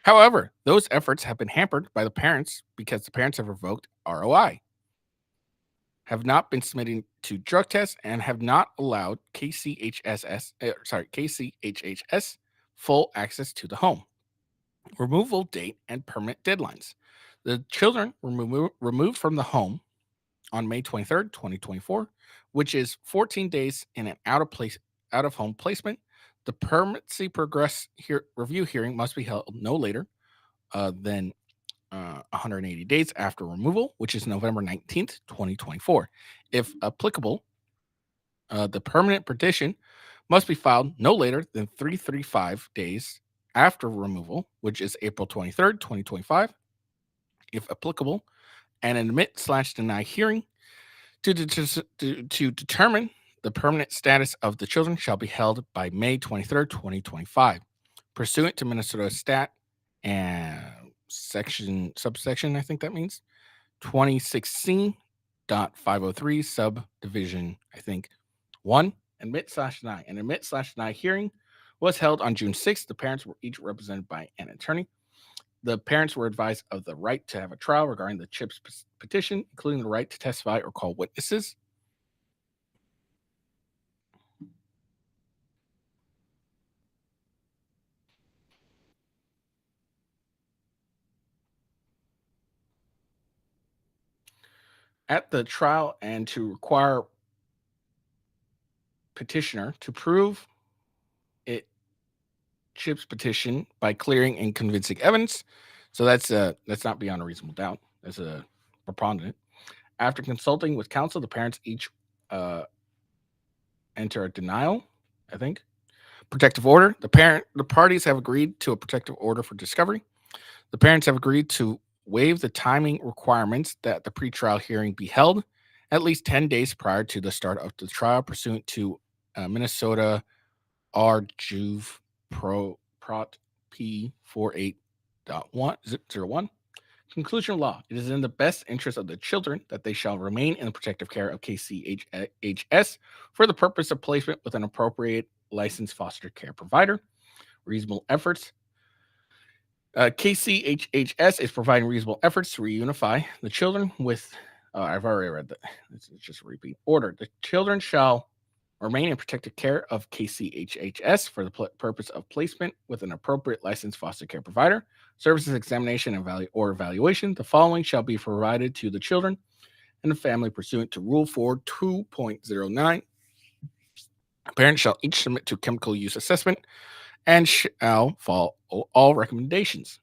Speaker 1: However, those efforts have been hampered by the parents because the parents have revoked ROI, have not been submitting to drug tests, and have not allowed KCHHS full access to the home. Removal date and permanent deadlines. The children were removed from the home on May 23rd, 2024, which is 14 days in an out-of-home placement. The permanency review hearing must be held no later than 180 days after removal, which is November 19th, 2024. If applicable, the permanent petition must be filed no later than 335 days after removal, which is April 23rd, 2025. If applicable, an admit/deny hearing to determine the permanent status of the children shall be held by May 23rd, 2025. Pursuant to Minnesota Stat and subsection, I think that means 26C.503 subdivision, I think 1, admit/deny. An admit/deny hearing was held on June 6th. The parents were each represented by an attorney. The parents were advised of the right to have a trial regarding the CHIPS petition, including the right to testify or call witnesses. At the trial, and to require petitioner to prove it CHIPS petition by clearing and convincing evidence. So that's not beyond a reasonable doubt. That's a preponderant. After consulting with counsel, the parents each enter a denial, I think. Protective order. The parties have agreed to a protective order for discovery. The parents have agreed to waive the timing requirements that the pretrial hearing be held at least 10 days prior to the start of the trial, pursuant to Minnesota RJuv Prot P 48.101. Conclusion of law. It is in the best interest of the children that they shall remain in the protective care of KCHS for the purpose of placement with an appropriate licensed foster care provider. Reasonable efforts. KCHS is providing reasonable efforts to reunify the children with, I've already read that. It's just a repeat. Order. The children shall remain in protective care of KCHS for the purpose of placement with an appropriate licensed foster care provider. Services, examination, and evaluation. The following shall be provided to the children and the family pursuant to Rule 4 2.09. Parents shall each submit to chemical use assessment and shall follow all recommendations.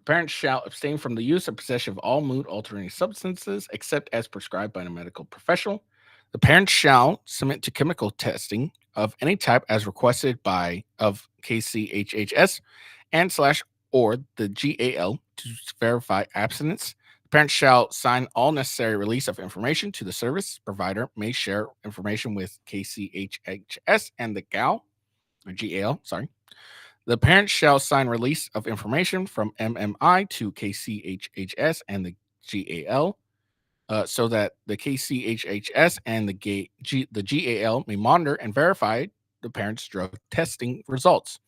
Speaker 1: Parents shall abstain from the use or possession of all mood-altering substances except as prescribed by a medical professional. The parents shall submit to chemical testing of any type as requested of KCHS and/or the GAL to verify abstinence. The parents shall sign all necessary release of information to the service provider, may share information with KCHS and the GAL. The parents shall sign release of information from MMI to KCHS and the GAL, so that the KCHS and the GAL may monitor and verify the parents' drug testing results.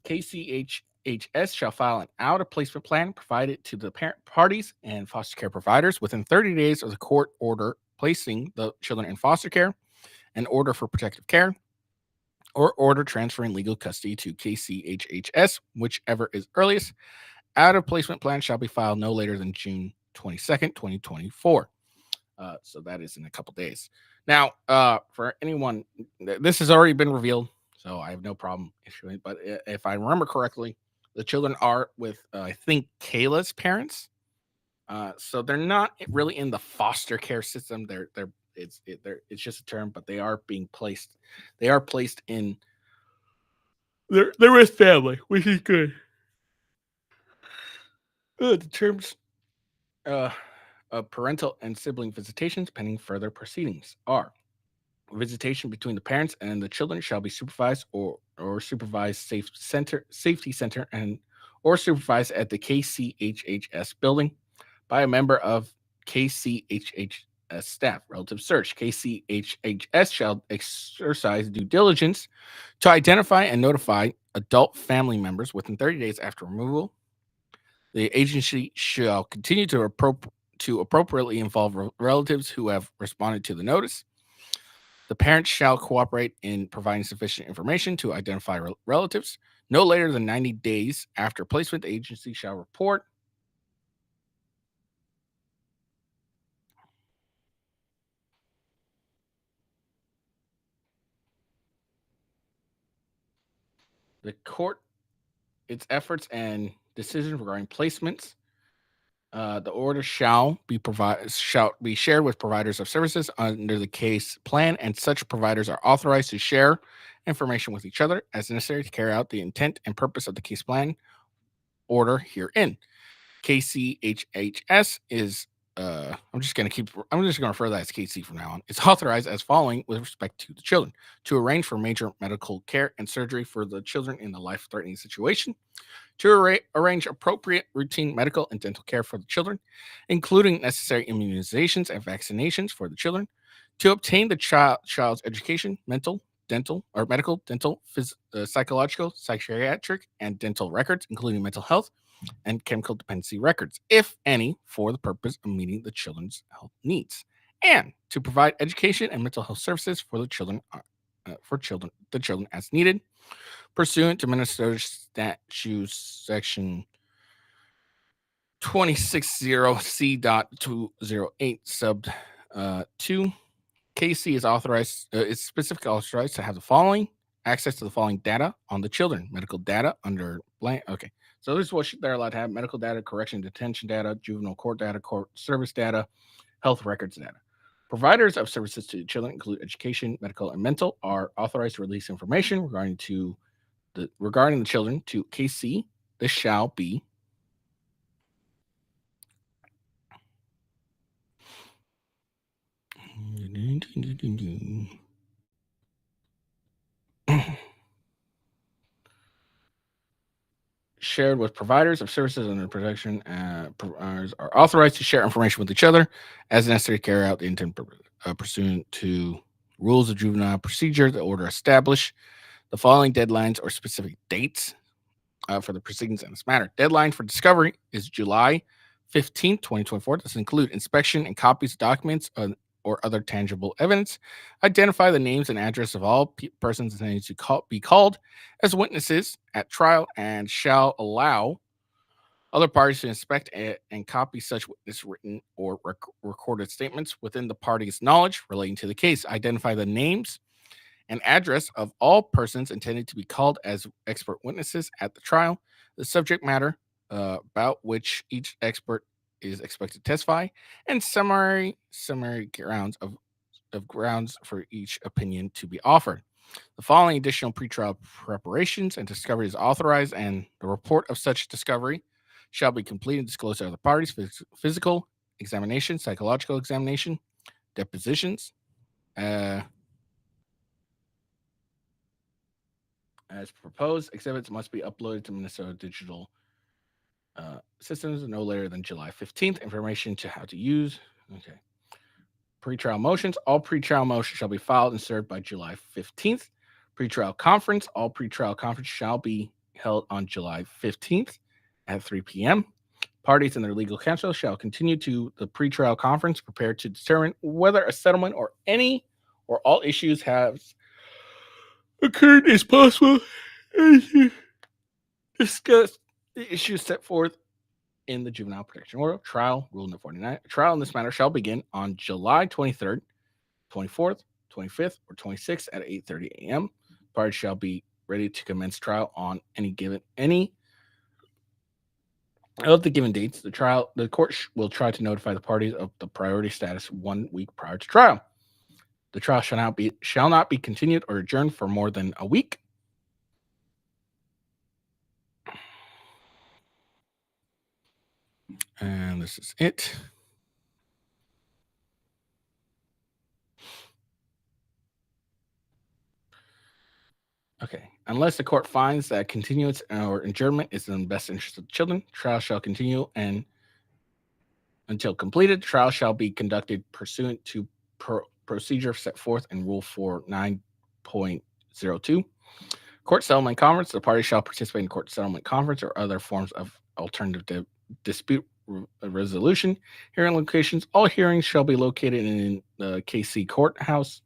Speaker 1: KCHS shall file an out-of-placement plan provided to the parent parties and foster care providers within 30 days of the court order placing the children in foster care, an order for protective care, or order transferring legal custody to KCHS, whichever is earliest. Out-of-placement plan shall be filed no later than June 22nd, 2024. So that is in a couple days. Now, for anyone, this has already been revealed, so I have no problem issuing it. But if I remember correctly, the children are with, I think, Kayla's parents. So they're not really in the foster care system. It's just a term, but they are being placed. They are placed in They're with family, which is good. The terms of parental and sibling visitations pending further proceedings are: visitation between the parents and the children shall be supervised or supervised safety center and or supervised at the KCHHS building by a member of KCHHS staff. Relative search. KCHHS shall exercise due diligence to identify and notify adult family members within 30 days after removal. The agency shall continue to appropriately involve relatives who have responded to the notice. The parents shall cooperate in providing sufficient information to identify relatives. No later than 90 days after placement, the agency shall report. The court its efforts and decisions regarding placements. The order shall be shared with providers of services under the case plan, and such providers are authorized to share information with each other as necessary to carry out the intent and purpose of the case plan order herein. KCHHS is I'm just going to refer to that as KC from now on. It's authorized as following with respect to the children: to arrange for major medical care and surgery for the children in the life-threatening situation, to arrange appropriate routine medical and dental care for the children, including necessary immunizations and vaccinations for the children, to obtain the child's education, medical, dental, psychological, psychiatric, and dental records, including mental health and chemical dependency records, if any, for the purpose of meeting the children's health needs, and to provide education and mental health services for the children as needed, pursuant to Minnesota Statutes Section 260C.208 sub 2. KC is authorized. Is specifically authorized to have the following: access to the following data on the children: medical data under blank. Okay, so this is what they're allowed to have: medical data, correction, detention data, juvenile court data, court service data, health records data. Providers of services to children, include education, medical, and mental, are authorized to release information regarding the children to KC. This shall be shared with providers of services under protection. Providers are authorized to share information with each other as necessary to carry out the intent pursuant to rules of juvenile procedure. The order establish the following deadlines or specific dates for the proceedings in this matter. Deadline for discovery is July 15th, 2024. This include inspection and copies of documents or other tangible evidence. Identify the names and address of all persons intending to be called as witnesses at trial, and shall allow other parties to inspect and copy such witness written or recorded statements within the party's knowledge relating to the case. Identify the names and address of all persons intended to be called as expert witnesses at the trial, the subject matter about which each expert is expected to testify, and summary grounds of grounds for each opinion to be offered. The following additional pretrial preparations and discovery is authorized, and the report of such discovery shall be completed and disclosed to other parties: physical examination, psychological examination, depositions, as proposed. Exhibits must be uploaded to Minnesota Digital Systems no later than July 15th. Information to how to use. Okay. Pretrial motions. All pretrial motions shall be filed and served by July 15th. Pretrial conference. All pretrial conference shall be held on July 15th at 3 p.m. Parties and their legal counsel shall continue to the pretrial conference prepared to determine whether a settlement or any or all issues have occurred as possible. Discuss the issues set forth in the Juvenile Protection Order. Trial, Rule No. 49. A trial in this matter shall begin on July 23rd, 24th, 25th, or 26th at 8:30 a.m. Parties shall be ready to commence trial on any of the given dates. The court will try to notify the parties of the priority status 1 week prior to trial. The trial shall not be continued or adjourned for more than a week. And this is it. Okay. Unless the court finds that continuance or adjournment is in the best interest of the children, trial shall continue and until completed. Trial shall be conducted pursuant to procedure set forth in Rule 49.02. Court settlement conference. The parties shall participate in court settlement conference or other forms of alternative dispute resolution. Hearing locations. All hearings shall be located in the KC courthouse.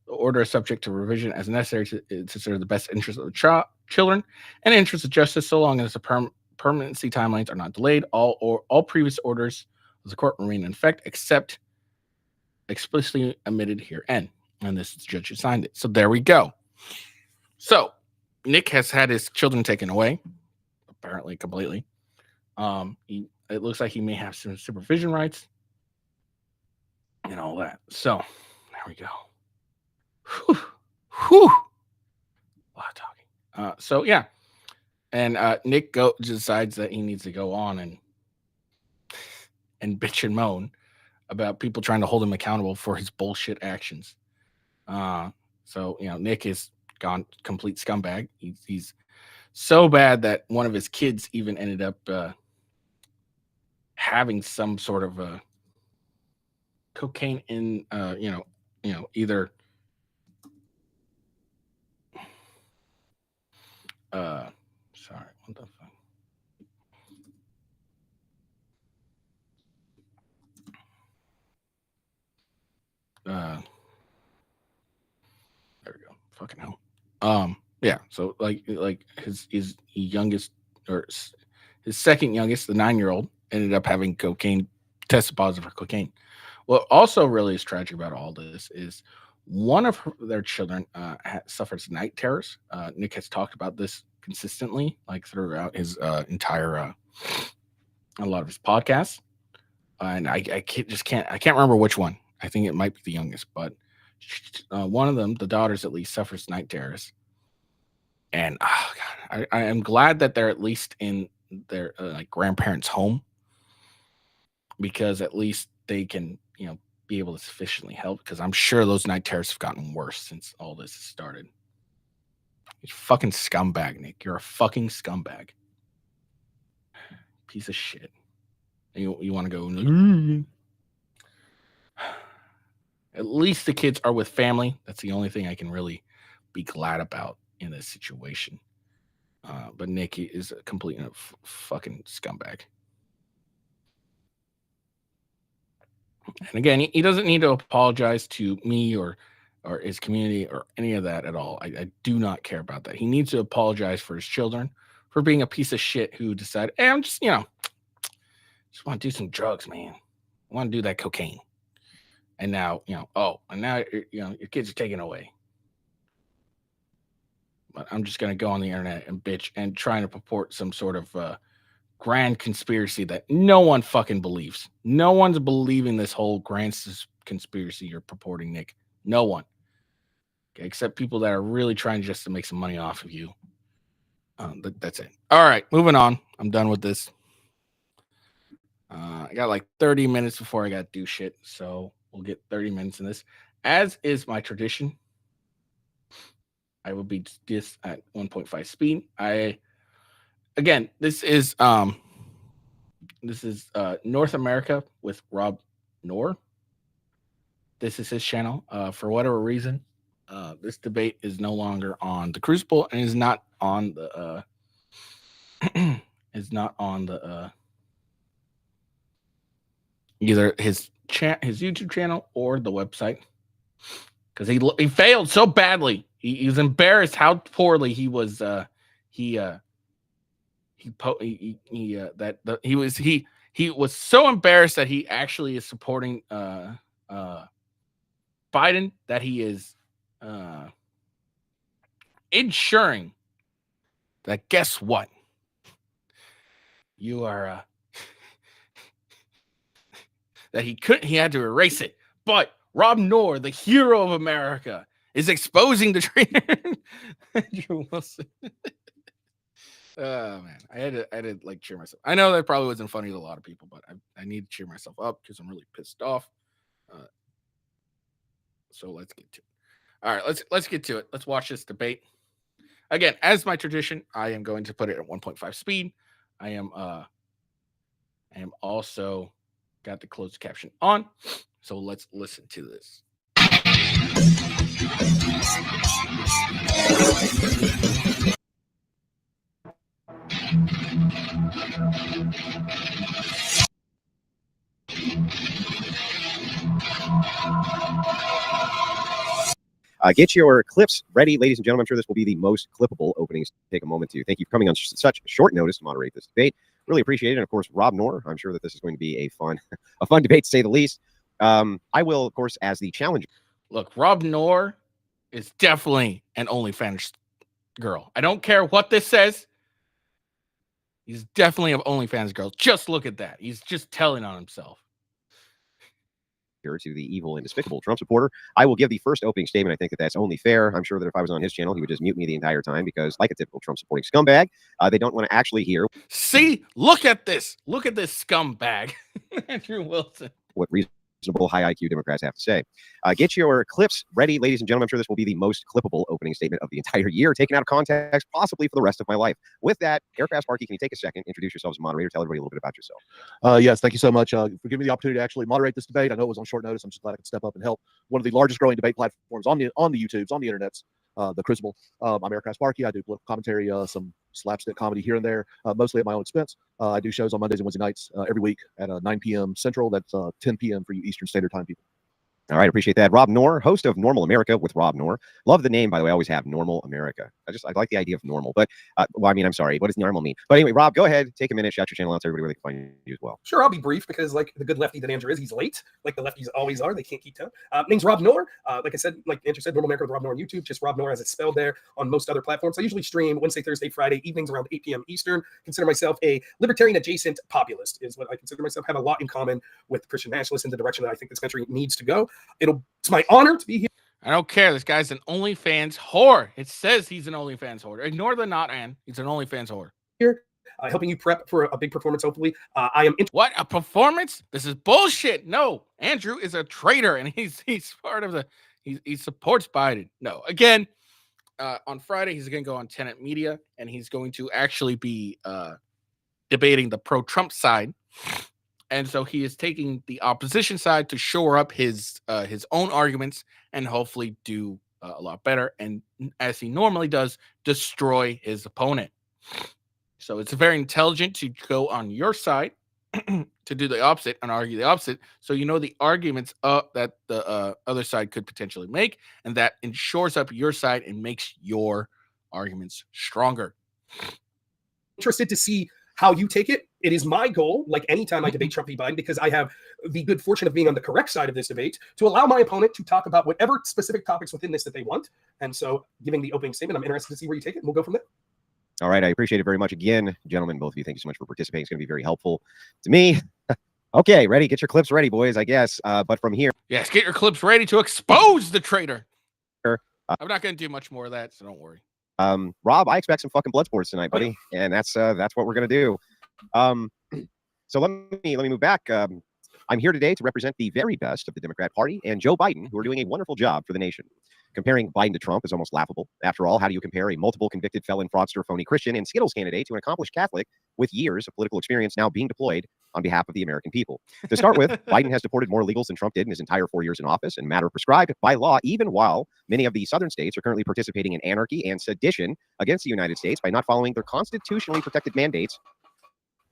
Speaker 1: The order is subject to revision as necessary to serve the best interest of the children and interest of justice, so long as the permanency timelines are not delayed. All previous orders of the court remain in effect, except explicitly omitted herein. And this is the judge who signed it. So there we go. So Nick has had his children taken away, apparently completely. It looks like he may have some supervision rights and all that. So there we go. Whew. A lot of talking. So yeah. And Nick decides that he needs to go on and bitch and moan about people trying to hold him accountable for his bullshit actions. So Nick is gone complete scumbag. He's so bad that one of his kids even ended up having some sort of cocaine in either sorry, what the fuck? There we go. Fucking hell. Yeah. So like his youngest or his second youngest, the 9-year-old, ended up having cocaine, tested positive for cocaine. What also really is tragic about all this is one of their children suffers night terrors. Nick has talked about this consistently, like throughout his entire a lot of his podcasts, and I can't remember which one. I think it might be the youngest, but one of them, the daughters at least, suffers night terrors. And oh God, I am glad that they're at least in their like grandparents' home, because at least they can be able to sufficiently help, because I'm sure those night terrors have gotten worse since all this has started. You fucking scumbag, Nick. You're a fucking scumbag. Piece of shit. And you want to go, at least the kids are with family. That's the only thing I can really be glad about in this situation. But Nick is a complete fucking scumbag. And again, he doesn't need to apologize to me or his community or any of that at all. I do not care about that. He needs to apologize for his children for being a piece of shit who decided, hey, I'm just want to do some drugs, man. I want to do that cocaine. And now, and now your kids are taken away. But I'm just going to go on the internet and bitch and trying to purport some sort of grand conspiracy that no one fucking believes. No one's believing this whole grand conspiracy you're purporting, Nick. No one. Okay, except people that are really trying just to make some money off of you. That's it. All right, moving on. I'm done with this. I got like 30 minutes before I got to do shit, so we'll get 30 minutes in this. As is my tradition, I will be just at 1.5 speed. Again, this is North America with Rob Noor. This is his channel. For whatever reason, this debate is no longer on the Crucible and is not on the either his YouTube channel or the website, because he failed so badly. He was embarrassed how poorly he was. He was so embarrassed that he actually is supporting Biden, that he is ensuring that, guess what, you are that he had to erase it. But Rob Noor, the hero of America, is exposing the traitor Andrew Wilson. Oh man, I had to like cheer myself. I know that probably wasn't funny to a lot of people, but I need to cheer myself up because I'm really pissed off. So let's get to it. All right, let's get to it. Let's watch this debate. Again, as my tradition, I am going to put it at 1.5 speed. I am also got the closed caption on. So let's listen to this.
Speaker 3: Get your clips ready, ladies and gentlemen. I'm sure this will be the most clippable openings. Take a moment to thank you for coming on such short notice to moderate this debate. Really appreciate it. And of course, Rob Knorr. I'm sure that this is going to be a fun debate to say the least. I will, of course, as the challenger.
Speaker 1: Look, Rob Knorr is definitely an OnlyFans girl. I don't care what this says. He's definitely an OnlyFans girl. Just look at that. He's just telling on himself.
Speaker 3: To the evil and despicable Trump supporter, I will give the first opening statement. I think that that's only fair. I'm sure that if I was on his channel, he would just mute me the entire time because, like a typical Trump supporting scumbag, they don't want to actually hear.
Speaker 1: See, look at this. Look at this scumbag, Andrew Wilson.
Speaker 3: What reasonable high IQ Democrats have to say. Get your clips ready, ladies and gentlemen. I'm sure this will be the most clippable opening statement of the entire year, taken out of context, possibly for the rest of my life. With that, Aircraft Sparky, can you take a second, introduce yourself as a moderator, tell everybody a little bit about yourself?
Speaker 4: Yes, thank you so much for giving me the opportunity to actually moderate this debate. I know it was on short notice. I'm just glad I could step up and help one of the largest growing debate platforms on the YouTubes, on the internets, the Crucible. I'm Aircraft Sparky. I do political commentary, some slapstick comedy here and there, mostly at my own expense. I do shows on Mondays and Wednesday nights every week at 9 p.m. Central. That's 10 p.m. for you Eastern Standard Time people.
Speaker 3: All right, appreciate that. Rob Knorr, host of Normal America with Rob Knorr. Love the name, by the way. I always have Normal America. I like the idea of normal, but well, I mean, I'm sorry. What does normal mean? But anyway, Rob, go ahead, take a minute, shout your channel out to everybody where they can find you as well.
Speaker 5: Sure, I'll be brief because, like the good lefty that Andrew is, he's late, like the lefties always are. They can't keep time. Name's Rob Knorr. Like I said, like Andrew said, Normal America with Rob Knorr on YouTube. Just Rob Knorr as it's spelled there on most other platforms. I usually stream Wednesday, Thursday, Friday evenings around 8 p.m. Eastern. Consider myself a libertarian adjacent populist is what I consider myself. Have a lot in common with Christian nationalists in the direction that I think this country needs to go. It's my honor to be here.
Speaker 1: I don't care. This guy's an OnlyFans whore. It says he's an OnlyFans whore. Ignore the not and. He's an OnlyFans whore.
Speaker 5: Here, helping you prep for a big performance, hopefully. I am...
Speaker 1: What? A performance? This is bullshit. No. Andrew is a traitor, and he's part of the... He supports Biden. No. Again, on Friday, he's going to go on Tenet Media, and he's going to actually be debating the pro-Trump side. And so he is taking the opposition side to shore up his own arguments and hopefully do a lot better. And as he normally does, destroy his opponent. So it's very intelligent to go on your side to do the opposite and argue the opposite. So you know the arguments that the other side could potentially make, and that ensures up your side and makes your arguments stronger.
Speaker 5: Interested to see how you take it. It is my goal, like anytime I debate Trump v. Biden, because I have the good fortune of being on the correct side of this debate, to allow my opponent to talk about whatever specific topics within this that they want. And so giving the opening statement, I'm interested to see where you take it, and we'll go from there.
Speaker 3: All right, I appreciate it very much. Again, gentlemen, both of you, thank you so much for participating. It's going to be very helpful to me. Okay, ready? Get your clips ready, boys, I guess. But from here...
Speaker 1: Yes, get your clips ready to expose the traitor. I'm not going to do much more of that, so don't worry.
Speaker 3: Rob, I expect some fucking blood sports tonight, buddy. And that's what we're going to do. So let me move back. I'm here today to represent the very best of the Democrat Party and Joe Biden, who are doing a wonderful job for the nation. Comparing Biden to Trump is almost laughable. After all, how do you compare a multiple convicted felon, fraudster, phony Christian, and Skittles candidate to an accomplished Catholic with years of political experience now being deployed on behalf of the American people? To start with, Biden has deported more illegals than Trump did in his entire 4 years in office, and matter prescribed by law, even while many of the southern states are currently participating in anarchy and sedition against the United States by not following their constitutionally protected mandates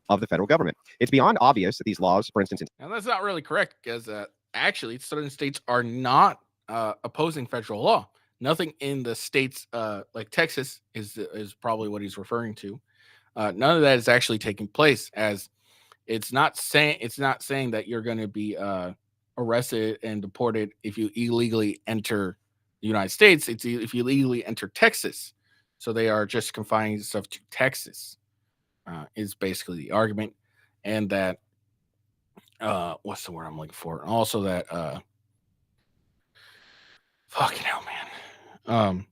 Speaker 3: of the federal government. It's beyond obvious that these laws, for instance...
Speaker 1: And that's not really correct, because actually, southern states are not opposing federal law. Nothing in the states like Texas is probably what he's referring to. None of that is actually taking place, as it's not saying that you're going to be arrested and deported if you illegally enter the United States. It's if you illegally enter Texas. So they are just confining stuff to Texas. Is basically the argument, and that what's the word I'm looking for? And also that fucking hell, man.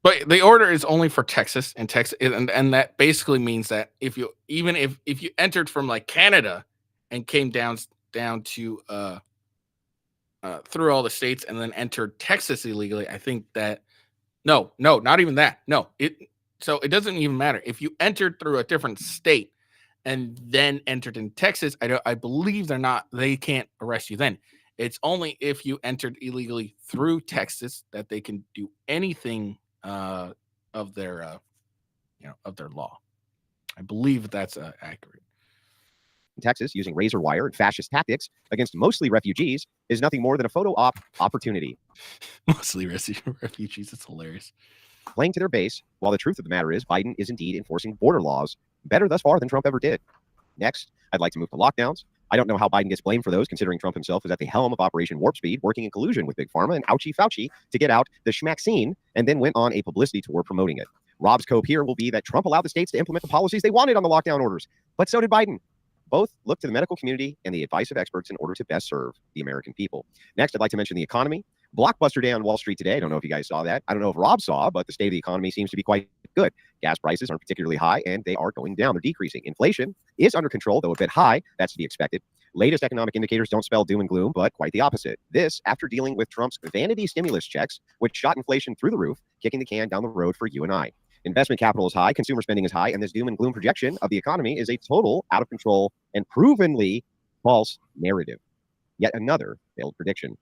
Speaker 1: But the order is only for Texas and Texas, and that basically means that if you entered from like Canada and came down to through all the states and then entered Texas illegally, I think that no, not even that. No, it doesn't even matter if you entered through a different state and then entered in Texas. I believe they can't arrest you then. It's only if you entered illegally through Texas that they can do anything of their law. I believe that's accurate.
Speaker 3: In Texas, using razor wire and fascist tactics against mostly refugees is nothing more than a photo op opportunity.
Speaker 1: Mostly refugees. It's hilarious.
Speaker 3: Playing to their base, while the truth of the matter is Biden is indeed enforcing border laws better thus far than Trump ever did. Next, I'd like to move to lockdowns. I don't know how Biden gets blamed for those, considering Trump himself is at the helm of Operation Warp Speed, working in collusion with Big Pharma and Ouchie Fauci to get out the schmaxine, and then went on a publicity tour promoting it. Rob's cope here will be that Trump allowed the states to implement the policies they wanted on the lockdown orders, but so did Biden. Both look to the medical community and the advice of experts in order to best serve the American people. Next, I'd like to mention the economy. Blockbuster day on Wall Street today. I don't know if you guys saw that. I don't know if Rob saw, but the state of the economy seems to be quite good. Gas prices aren't particularly high, and they are going down. They're decreasing. Inflation is under control, though a bit high. That's to be expected. Latest economic indicators don't spell doom and gloom, but quite the opposite. This after dealing with Trump's vanity stimulus checks, which shot inflation through the roof, kicking the can down the road for you and I. Investment capital is high, consumer spending is high, and this doom and gloom projection of the economy is a total, out of control, and provenly false narrative. Yet another failed prediction.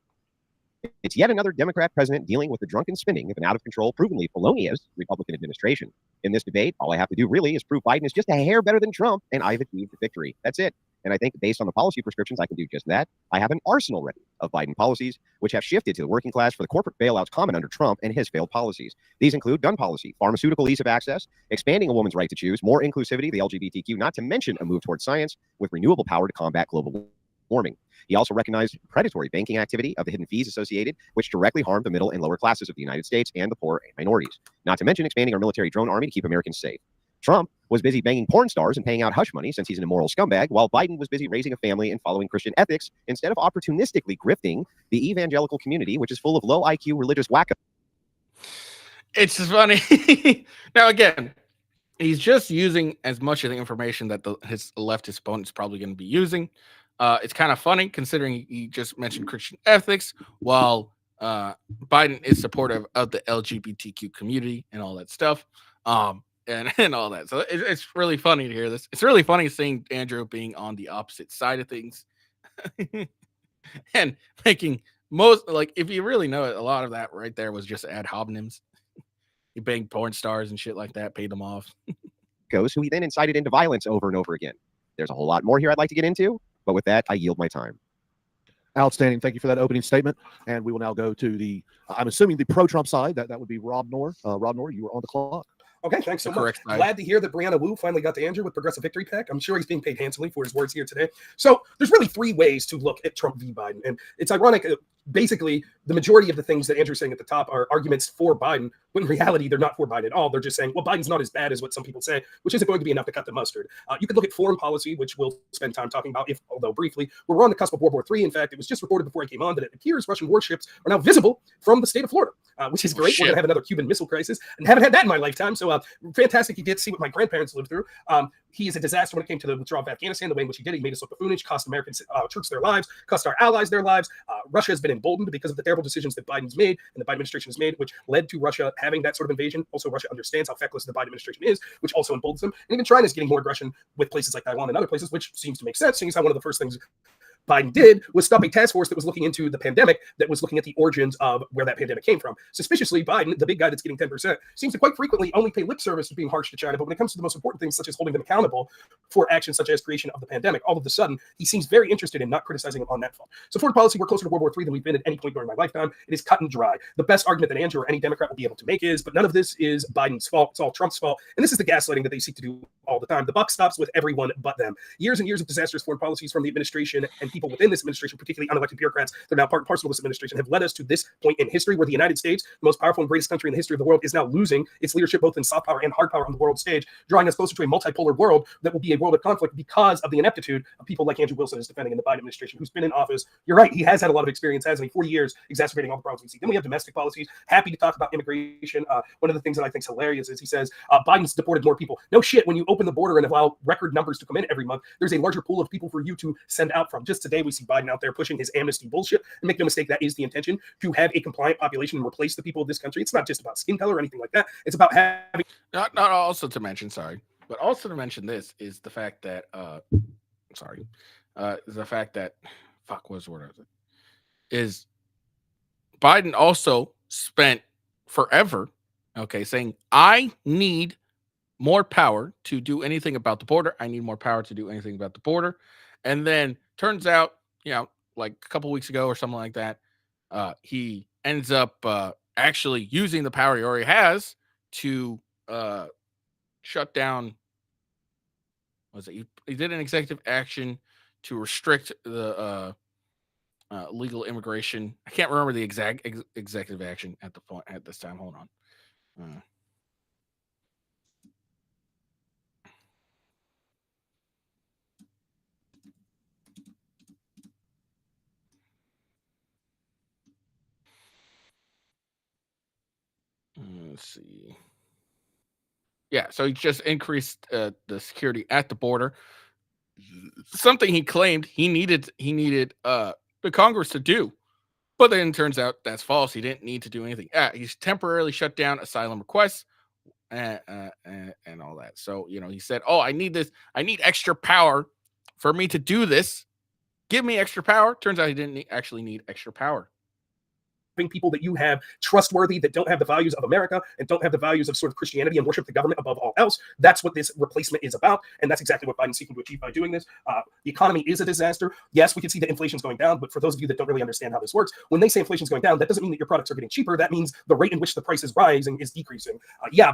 Speaker 3: It's yet another Democrat president dealing with the drunken spending of an out-of-control, provenly felonious Republican administration. In this debate, all I have to do really is prove Biden is just a hair better than Trump, and I've achieved a victory. That's it. And I think based on the policy prescriptions, I can do just that. I have an arsenal ready of Biden policies, which have shifted to the working class for the corporate bailouts common under Trump and his failed policies. These include gun policy, pharmaceutical ease of access, expanding a woman's right to choose, more inclusivity, the LGBTQ, not to mention a move towards science with renewable power to combat global warming. He also recognized predatory banking activity of the hidden fees associated, which directly harmed the middle and lower classes of the United States and the poor and minorities, not to mention expanding our military drone army to keep Americans safe. Trump was busy banging porn stars and paying out hush money since he's an immoral scumbag, while Biden was busy raising a family and following Christian ethics instead of opportunistically grifting the evangelical community, which is full of low IQ religious wacko.
Speaker 1: It's just funny. Now, again, he's just using as much of the information that his leftist opponent is probably going to be using. It's kind of funny considering he just mentioned Christian ethics, while Biden is supportive of the LGBTQ community and all that stuff. And all that. So it's really funny to hear this. It's really funny seeing Andrew being on the opposite side of things and making most, like, if you really know it, a lot of that right there was just ad hominems. He banged porn stars and shit like that, paid them off.
Speaker 3: Who he then incited into violence over and over again. There's a whole lot more here I'd like to get into, but with that, I yield my time.
Speaker 4: Outstanding. Thank you for that opening statement. And we will now go to the, I'm assuming the pro-Trump side. That would be Rob Noor. Rob Noor, you were on the clock.
Speaker 5: Okay, thanks so much. Glad to hear that Brianna Wu finally got to Andrew with Progressive Victory Pack. I'm sure he's being paid handsomely for his words here today. So there's really three ways to look at Trump v. Biden. And it's ironic. Basically, the majority of the things that Andrew's saying at the top are arguments for Biden, when in reality, they're not for Biden at all. They're just saying, well, Biden's not as bad as what some people say, which isn't going to be enough to cut the mustard. You could look at foreign policy, which we'll spend time talking about, although briefly. We're on the cusp of World War III. In fact, it was just reported before I came on that it appears Russian warships are now visible from the state of Florida, which is great. We're going to have another Cuban Missile Crisis, and haven't had that in my lifetime. So fantastic. You get to see what my grandparents lived through. He is a disaster when it came to the withdrawal of Afghanistan, the way in which he did. He made us look buffoonish, cost American troops their lives, cost our allies their lives. Russia has been emboldened because of the terrible decisions that Biden's made and the Biden administration has made, which led to Russia having that sort of invasion. Also, Russia understands how feckless the Biden administration is, which also emboldens them. And even China is getting more aggression with places like Taiwan and other places, which seems to make sense, seeing as how one of the first things Biden did was stop a task force that was looking into the pandemic, that was looking at the origins of where that pandemic came from. Suspiciously, Biden, the big guy that's getting 10%, seems to quite frequently only pay lip service to being harsh to China. But when it comes to the most important things, such as holding them accountable for actions such as creation of the pandemic, all of a sudden, he seems very interested in not criticizing him on that front. So foreign policy, we're closer to World War III than we've been at any point during my lifetime. It is cut and dry. The best argument that Andrew or any Democrat will be able to make is, but none of this is Biden's fault. It's all Trump's fault. And this is the gaslighting that they seek to do all the time. The buck stops with everyone but them. Years and years of disastrous foreign policies from the administration and people within this administration, particularly unelected bureaucrats that are now part and parcel of this administration, have led us to this point in history where the United States, the most powerful and greatest country in the history of the world, is now losing its leadership both in soft power and hard power on the world stage, drawing us closer to a multipolar world that will be a world of conflict because of the ineptitude of people like Andrew Wilson is defending in the Biden administration, who's been in office. You're right, he has had a lot of experience, hasn't he? 40 years exacerbating all the problems we see. Then we have domestic policies. Happy to talk about immigration. One of the things that I think is hilarious is he says Biden's deported more people. No shit, when you open the border and allow record numbers to come in every month, there's a larger pool of people for you to send out from. Just today, we see Biden out there pushing his amnesty bullshit. And make no mistake, that is the intention, to have a compliant population and replace the people of this country. It's not just about skin color or anything like that. It's about having...
Speaker 1: Not also to mention, but also to mention this is the fact that, fuck, what's the word of it? Is Biden also spent forever, saying, I need more power to do anything about the border. I need more power to do anything about the border. And then turns out, like a couple weeks ago or something like that, he ends up actually using the power he already has to shut down. He did an executive action to restrict the legal immigration. I can't remember the exact executive action at this time. Hold on. Let's see. Yeah, so he just increased the security at the border. Something he claimed he needed the Congress to do, but then it turns out that's false. He didn't need to do anything. He's temporarily shut down asylum requests and all that. So he said, "Oh, I need this. I need extra power for me to do this. Give me extra power." Turns out he didn't actually need extra power.
Speaker 5: People that you have trustworthy, that don't have the values of America and don't have the values of sort of Christianity and worship the government above all else. That's what this replacement is about. And that's exactly what Biden's seeking to achieve by doing this. The economy is a disaster. Yes, we can see that inflation's going down, but for those of you that don't really understand how this works, when they say inflation's going down, that doesn't mean that your products are getting cheaper. That means the rate in which the price is rising is decreasing.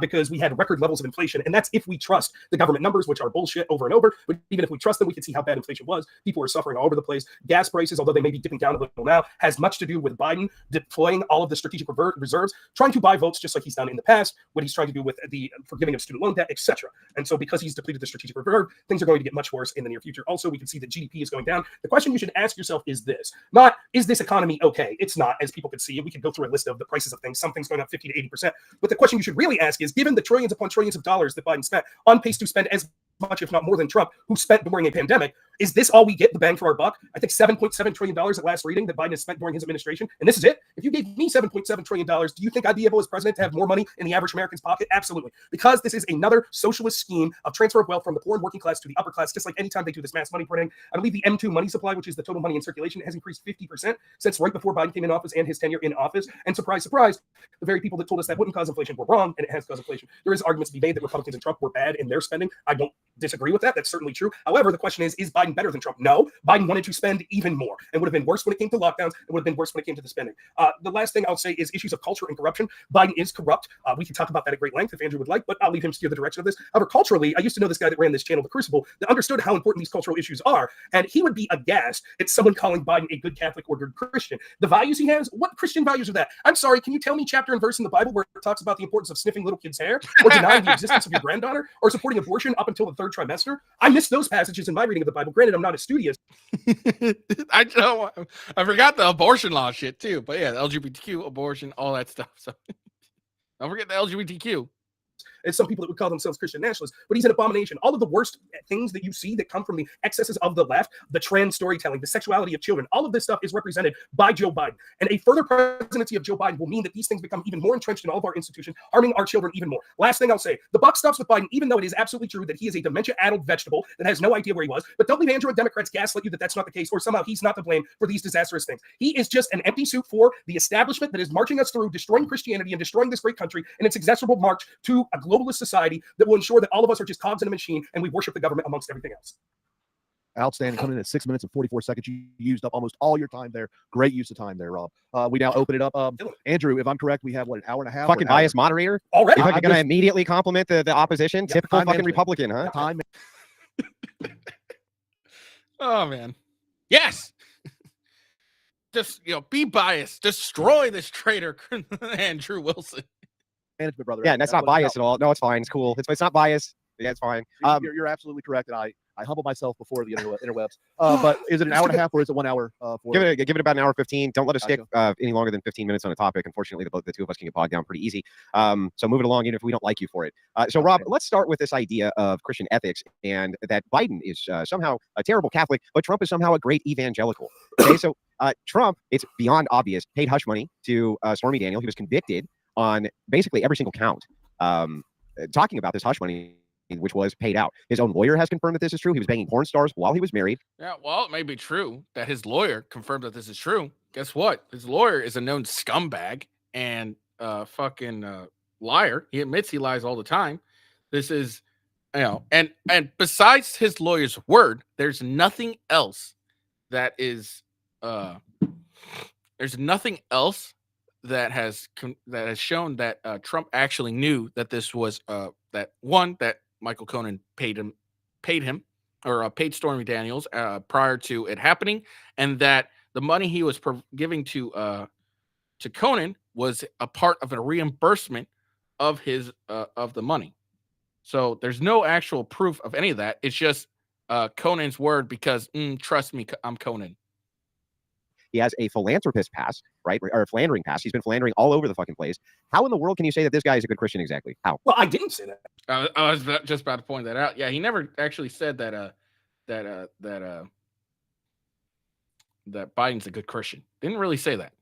Speaker 5: Because we had record levels of inflation. And that's if we trust the government numbers, which are bullshit over and over. But even if we trust them, we can see how bad inflation was. People are suffering all over the place. Gas prices, although they may be dipping down a little now, has much to do with Biden deploying all of the strategic reserves, trying to buy votes just like he's done in the past, what he's trying to do with the forgiving of student loan debt, etc. And so because he's depleted the strategic reserve, things are going to get much worse in the near future. Also, we can see that GDP is going down. The question you should ask yourself is this, not, is this economy okay? It's not, as people could see. We could go through a list of the prices of things, some things going up 50 to 80%. But the question you should really ask is, given the trillions upon trillions of dollars that Biden spent, on pace to spend as much, if not more than Trump, who spent during a pandemic, is this all we get, the bang for our buck? I think $7.7 trillion at last reading that Biden has spent during his administration. And this is it. If you gave me $7.7 trillion, do you think I'd be able as president to have more money in the average American's pocket? Absolutely. Because this is another socialist scheme of transfer of wealth from the poor and working class to the upper class, just like anytime they do this mass money printing. I believe the M2 money supply, which is the total money in circulation, has increased 50% since right before Biden came in office and his tenure in office. And surprise, surprise, the very people that told us that wouldn't cause inflation were wrong, and it has caused inflation. There is arguments to be made that Republicans and Trump were bad in their spending. I don't disagree with that. That's certainly true. However, the question is Biden better than Trump? No. Biden wanted to spend even more and would have been worse when it came to lockdowns. It would have been worse when it came to the spending. The last thing I'll say is issues of culture and corruption. Biden is corrupt. We can talk about that at great length if Andrew would like, but I'll leave him steer the direction of this. However, culturally, I used to know this guy that ran this channel, The Crucible, that understood how important these cultural issues are. And he would be aghast at someone calling Biden a good Catholic or good Christian. The values he has, what Christian values are that? I'm sorry, can you tell me chapter and verse in the Bible where it talks about the importance of sniffing little kids' hair, or denying the existence of your granddaughter, or supporting abortion up until the third trimester? I missed those passages in my reading of the Bible. Granted, I'm not as studious.
Speaker 1: I forgot the abortion law shit too, but yeah, the LGBTQ, abortion, all that stuff. So don't forget the LGBTQ.
Speaker 5: As some people that would call themselves Christian nationalists, but he's an abomination. All of the worst things that you see that come from the excesses of the left, the trans storytelling, the sexuality of children, all of this stuff is represented by Joe Biden. And a further presidency of Joe Biden will mean that these things become even more entrenched in all of our institutions, harming our children even more. Last thing I'll say, the buck stops with Biden, even though it is absolutely true that he is a dementia-addled vegetable that has no idea where he was. But don't leave Andrew and Democrats gaslight you that that's not the case, or somehow he's not to blame for these disastrous things. He is just an empty suit for the establishment that is marching us through, destroying Christianity and destroying this great country in its inexorable march to a globalist society that will ensure that all of us are just cogs in a machine and we worship the government amongst everything else.
Speaker 4: Outstanding. Coming in at 6 minutes and 44 seconds. You used up almost all your time there. Great use of time there, Rob. We now open it up. Andrew, if I'm correct, we have what, an hour and a half?
Speaker 3: Fucking biased moderator.
Speaker 5: Already?
Speaker 3: You're going to immediately compliment the opposition.
Speaker 4: Yeah,
Speaker 3: Typical
Speaker 4: time
Speaker 3: fucking
Speaker 4: management.
Speaker 3: Republican, huh?
Speaker 4: Time.
Speaker 1: Oh man, yes. Just be biased. Destroy this traitor, Andrew Wilson.
Speaker 4: Management, brother.
Speaker 3: Yeah, and that's not biased at all. No, it's fine. It's cool. It's not biased. Yeah, it's fine.
Speaker 4: You're absolutely correct, and I humble myself before the interwebs. But is it an hour and a half or is it 1 hour?
Speaker 3: Give it about an hour 15. Don't let us
Speaker 4: Gotcha.
Speaker 3: stick any longer than 15 minutes on a topic. Unfortunately, the two of us can get bogged down pretty easy. So move it along, even if we don't like you for it. So Rob, let's start with this idea of Christian ethics and that Biden is somehow a terrible Catholic, but Trump is somehow a great evangelical. Okay, so Trump, it's beyond obvious, paid hush money to Stormy Daniels. He was convicted on basically every single count. Talking about this hush money, which was paid out. His own lawyer has confirmed that this is true. He was banging porn stars while he was married.
Speaker 1: Yeah, well, it may be true that his lawyer confirmed that this is true. Guess what? His lawyer is a known scumbag and fucking liar. He admits he lies all the time. This is, and besides his lawyer's word, there's nothing else that is, there's nothing else that has shown that Trump actually knew that this was that Michael Cohen paid Stormy Daniels prior to it happening, and that the money he was giving to Cohen was a part of a reimbursement of his of the money. So there's no actual proof of any of that. It's just Conan's word because trust me, I'm Conan.
Speaker 3: He has a philanthropist pass, right? Or a philandering pass. He's been philandering all over the fucking place. How in the world can you say that this guy is a good Christian exactly? How?
Speaker 5: Well, I didn't say that.
Speaker 1: I was just about to point that out. Yeah, he never actually said that that Biden's a good Christian. Didn't really say that.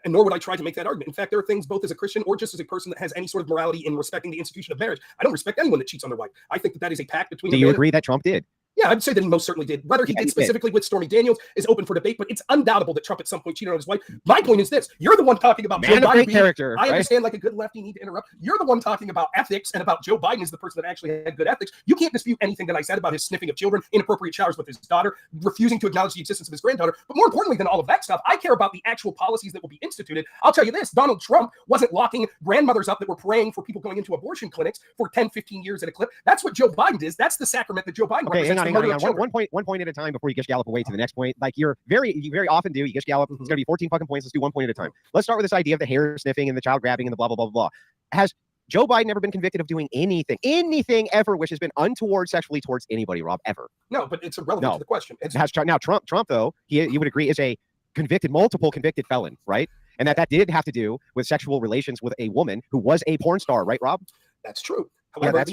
Speaker 5: And nor would I try to make that argument. In fact, there are things both as a Christian or just as a person that has any sort of morality in respecting the institution of marriage. I don't respect anyone that cheats on their wife. I think that is a pact between.
Speaker 3: Do you agree that Trump did?
Speaker 5: Yeah, I'd say that he most certainly did. Whether he did specifically with Stormy Daniels is open for debate, but it's undoubtable that Trump at some point cheated on his wife. My point is this. You're the one talking about
Speaker 3: Man
Speaker 5: Joe
Speaker 3: of
Speaker 5: Biden.
Speaker 3: great character.
Speaker 5: I understand like a good lefty need to interrupt. You're the one talking about ethics and about Joe Biden is the person that actually had good ethics. You can't dispute anything that I said about his sniffing of children, inappropriate showers with his daughter, refusing to acknowledge the existence of his granddaughter. But more importantly than all of that stuff, I care about the actual policies that will be instituted. I'll tell you this, Donald Trump wasn't locking grandmothers up that were praying for people going into abortion clinics for 10, 15 years at a clip. That's what Joe Biden is. That's the sacrament that Joe Biden
Speaker 3: Okay,
Speaker 5: represents.
Speaker 3: hang on. One point at a time before you gish gallop away to the next point. Like you very often do. You gish gallop. It's gonna be 14 fucking points. Let's do 1 point at a time. Let's start with this idea of the hair sniffing and the child grabbing and the blah blah blah blah. Has Joe Biden ever been convicted of doing anything ever which has been untoward sexually towards anybody, Rob? Ever?
Speaker 5: No, but it's irrelevant to the question.
Speaker 3: Now Trump though, you would agree is a multiple convicted felon, right? And that did have to do with sexual relations with a woman who was a porn star, right, Rob?
Speaker 5: That's true. However,
Speaker 3: that's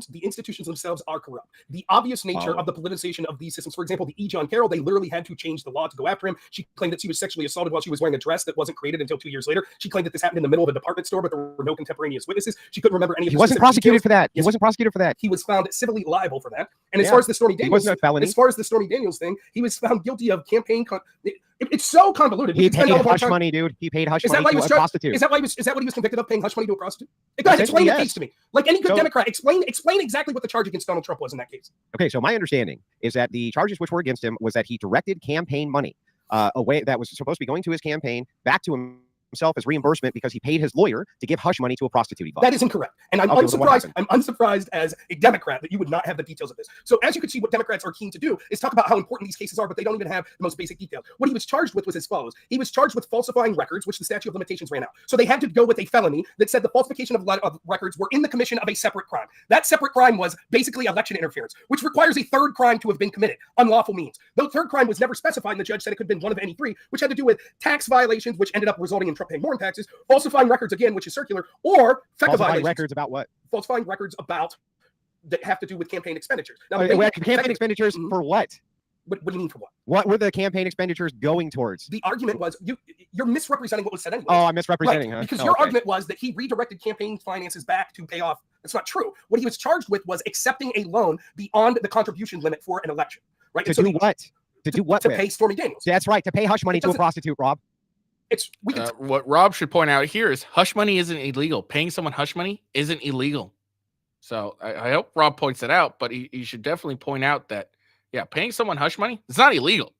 Speaker 5: the institutions themselves are corrupt. The obvious nature of the politicization of these systems, for example, the E. John Carroll, they literally had to change the law to go after him. She claimed that she was sexually assaulted while she was wearing a dress that wasn't created until 2 years later. She claimed that this happened in the middle of a department store, but there were no contemporaneous witnesses. She couldn't remember any of the
Speaker 3: He wasn't prosecuted for that.
Speaker 5: Yes.
Speaker 3: He wasn't prosecuted for that.
Speaker 5: He was found civilly liable for that. And as far as the Stormy Daniels, as far as the Stormy Daniels thing, he was found guilty of campaign. It's so convoluted.
Speaker 3: He paid hush money, dude. He paid hush money to a prostitute.
Speaker 5: Is that what he was convicted of, paying hush money to a prostitute? Go ahead, explain the case to me. Like any good Democrat, explain exactly what the charge against Donald Trump was in that case.
Speaker 3: Okay, so my understanding is that the charges which were against him was that he directed campaign money away that was supposed to be going to his campaign back to himself as reimbursement because he paid his lawyer to give hush money to a prostitute.
Speaker 5: That is incorrect. And I'm unsurprised. I'm unsurprised as a Democrat that you would not have the details of this. So as you can see, what Democrats are keen to do is talk about how important these cases are, but they don't even have the most basic details. What he was charged with was as follows. He was charged with falsifying records, which the statute of limitations ran out. So they had to go with a felony that said the falsification of records were in the commission of a separate crime. That separate crime was basically election interference, which requires a third crime to have been committed, unlawful means. The third crime was never specified, and the judge said it could have been one of any three, which had to do with tax violations, which ended up resulting in Trump paying more in taxes, falsifying records again, which is circular, or FECA violations.
Speaker 3: Records about what?
Speaker 5: Falsifying records about that have to do with campaign expenditures. Now,
Speaker 3: campaign expenditures for what?
Speaker 5: What do you mean for what?
Speaker 3: What were the campaign expenditures going towards?
Speaker 5: The argument was you're misrepresenting what was said anyway.
Speaker 3: Oh, I'm misrepresenting, huh?
Speaker 5: Because your argument was that he redirected campaign finances back to pay off. That's not true. What he was charged with was accepting a loan beyond the contribution limit for an election. Right?
Speaker 3: To do what? To do what?
Speaker 5: To pay Stormy Daniels.
Speaker 3: That's right. To pay hush money to a prostitute, Rob.
Speaker 1: What Rob should point out here is hush money isn't illegal. Paying someone hush money isn't illegal. So I hope Rob points it out, but he should definitely point out that, yeah, paying someone hush money, it's not illegal.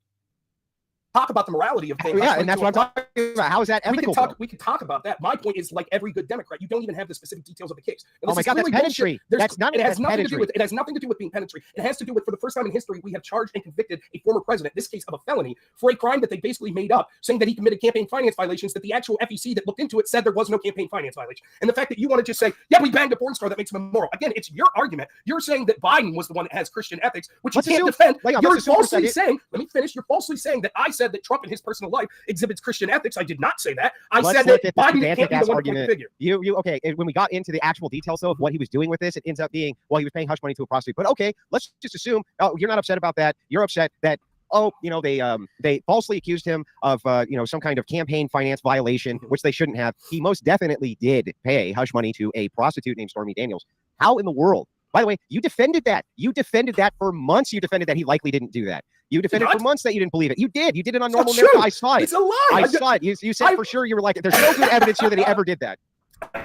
Speaker 5: Talk about the morality of paying.
Speaker 3: Yeah, and that's what I'm talking about. How is that ethical?
Speaker 5: We can talk about that. My point is, like every good Democrat, you don't even have the specific details of the case.
Speaker 3: Oh my God, that's pedantry. That's not.
Speaker 5: It has nothing to do with. It has nothing to do with being pedantry. It has to do with, for the first time in history, we have charged and convicted a former president, this case of a felony, for a crime that they basically made up, saying that he committed campaign finance violations. That the actual FEC that looked into it said there was no campaign finance violation. And the fact that you want to just say, yeah, we banged a porn star, that makes him immoral. Again, it's your argument. You're saying that Biden was the one that has Christian ethics, which you can't defend. You're falsely saying. Let me finish. You're falsely saying that I said that Trump in his personal life exhibits Christian ethics. I did not say that. I said that Biden can't be the one to figure.
Speaker 3: You okay? When we got into the actual details though of what he was doing with this, it ends up being, well, he was paying hush money to a prostitute. But okay, let's just assume. Oh, you're not upset about that. You're upset that, oh, they falsely accused him of some kind of campaign finance violation, which they shouldn't have. He most definitely did pay hush money to a prostitute named Stormy Daniels. How in the world? By the way, you defended that. You defended that for months. You defended that he likely didn't do that. You defended for months that you didn't believe it. You did. You did it on Normal America. I saw it.
Speaker 5: It's a lie.
Speaker 3: I saw it. You said for sure you were like, there's no good evidence here that he ever did that.